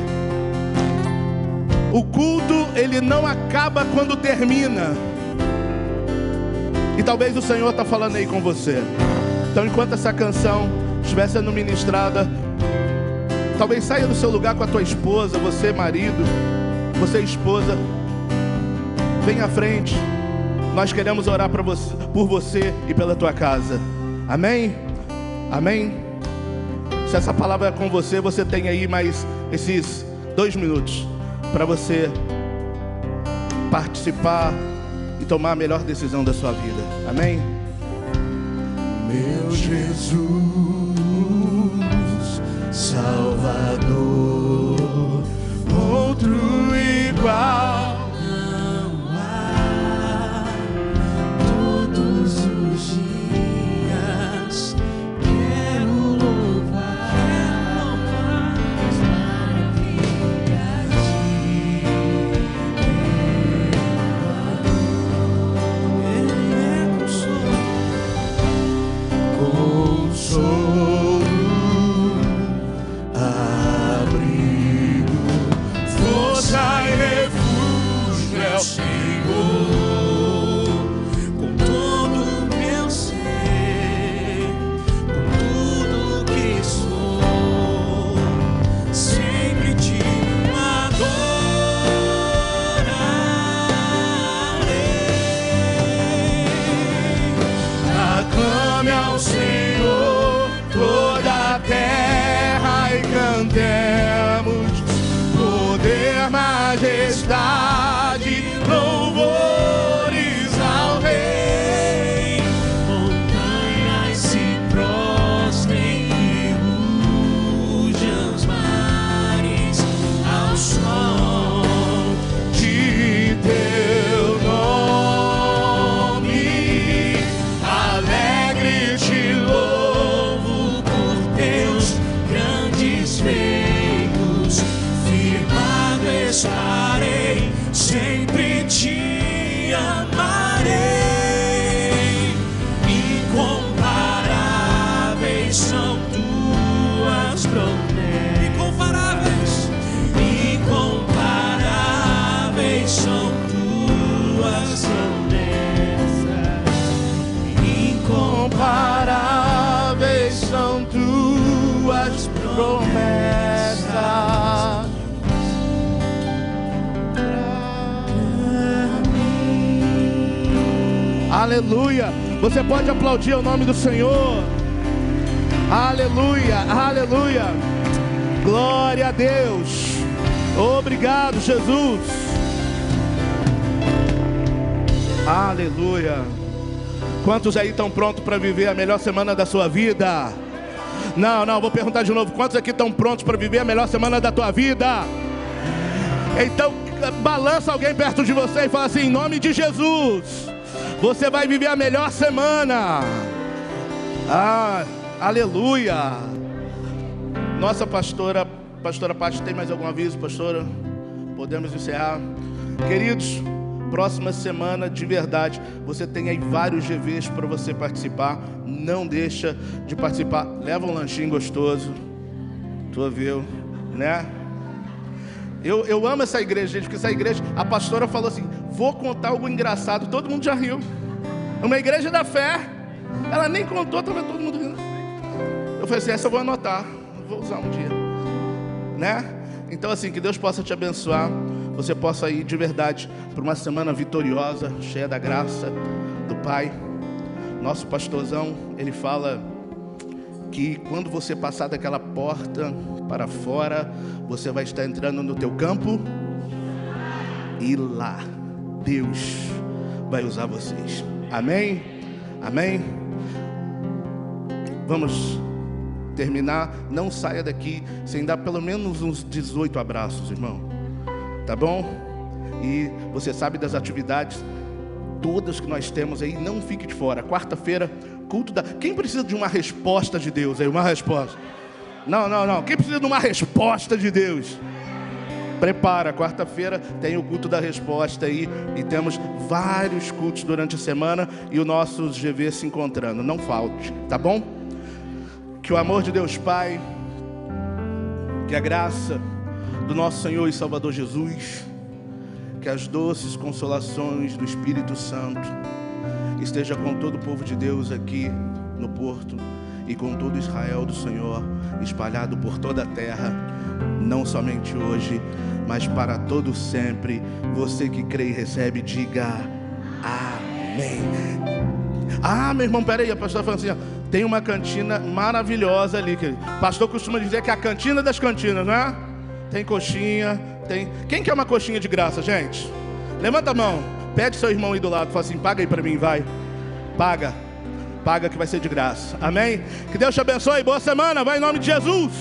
o culto, ele não acaba quando termina. E talvez o Senhor está falando aí com você. Então, enquanto essa canção estiver sendo ministrada, talvez saia do seu lugar com a tua esposa, você marido, você esposa, vem à frente. Nós queremos orar por você e pela tua casa. Amém? Amém? Se essa palavra é com você, você tem aí mais esses 2 minutos para você participar e tomar a melhor decisão da sua vida. Amém? Meu Jesus, Salvador, outro igual não há. Todos os dias quero louvar as maravilhas de Ele é consolo, abrigo, força e refúgio é o Senhor. Com todo o meu ser, com tudo que sou, sempre te adorarei. Aclame ao Senhor toda a terra e cantemos poder, majestade, louvores ao Rei. Montanhas se prostrem e rujam os mares ao som de teu nome. Alegre te louvo por teus grandes feitos. Firmado estarei, sempre te amarei. Incomparáveis são tuas promessas. Incomparáveis são tuas promessas. promessa. Aleluia. Você pode aplaudir o nome do Senhor. Aleluia, aleluia. Glória a Deus. Obrigado, Jesus. Aleluia. Quantos aí estão prontos para viver a melhor semana da sua vida? Não, vou perguntar de novo. Quantos aqui estão prontos para viver a melhor semana da tua vida? Então, balança alguém perto de você e fala assim: em nome de Jesus, você vai viver a melhor semana. Aleluia. Nossa pastora Paty, tem mais algum aviso, pastora? Podemos encerrar? Queridos, próxima semana, de verdade, você tem aí vários GVs para você participar. Não deixa de participar. Leva um lanchinho gostoso. Tu ouviu, né? Eu amo essa igreja, gente, porque essa igreja, a pastora falou assim: vou contar algo engraçado. Todo mundo já riu. Uma igreja da fé. Ela nem contou, estava todo mundo rindo. Eu falei assim: essa eu vou anotar, vou usar um dia, né? Então assim, que Deus possa te abençoar. Você possa ir de verdade para uma semana vitoriosa, cheia da graça do Pai. Nosso pastorzão, ele fala que quando você passar daquela porta para fora, você vai estar entrando no teu campo, e lá Deus vai usar vocês. Amém? Amém? Vamos terminar. Não saia daqui sem dar pelo menos uns 18 abraços, irmão. Tá bom? E você sabe das atividades todas que nós temos aí. Não fique de fora. Quarta-feira, culto da... Quem precisa de uma resposta de Deus aí? Uma resposta. Não. Quem precisa de uma resposta de Deus? Prepara, quarta-feira tem o culto da resposta aí. E temos vários cultos durante a semana. E o nosso GV se encontrando. Não falte, tá bom? Que o amor de Deus Pai, que a graça do nosso Senhor e Salvador Jesus, que as doces consolações do Espírito Santo esteja com todo o povo de Deus aqui no Porto e com todo Israel do Senhor, espalhado por toda a terra, não somente hoje, mas para todo sempre. Você que crê e recebe, diga amém. Meu irmão, peraí, a pastora falou assim, ó, tem uma cantina maravilhosa ali, querido. O pastor costuma dizer que é a cantina das cantinas, não é? Tem coxinha, tem... Quem quer uma coxinha de graça, gente? Levanta a mão, pede seu irmão aí do lado, fala assim: paga aí pra mim, vai. Paga que vai ser de graça, amém? Que Deus te abençoe, boa semana, vai em nome de Jesus.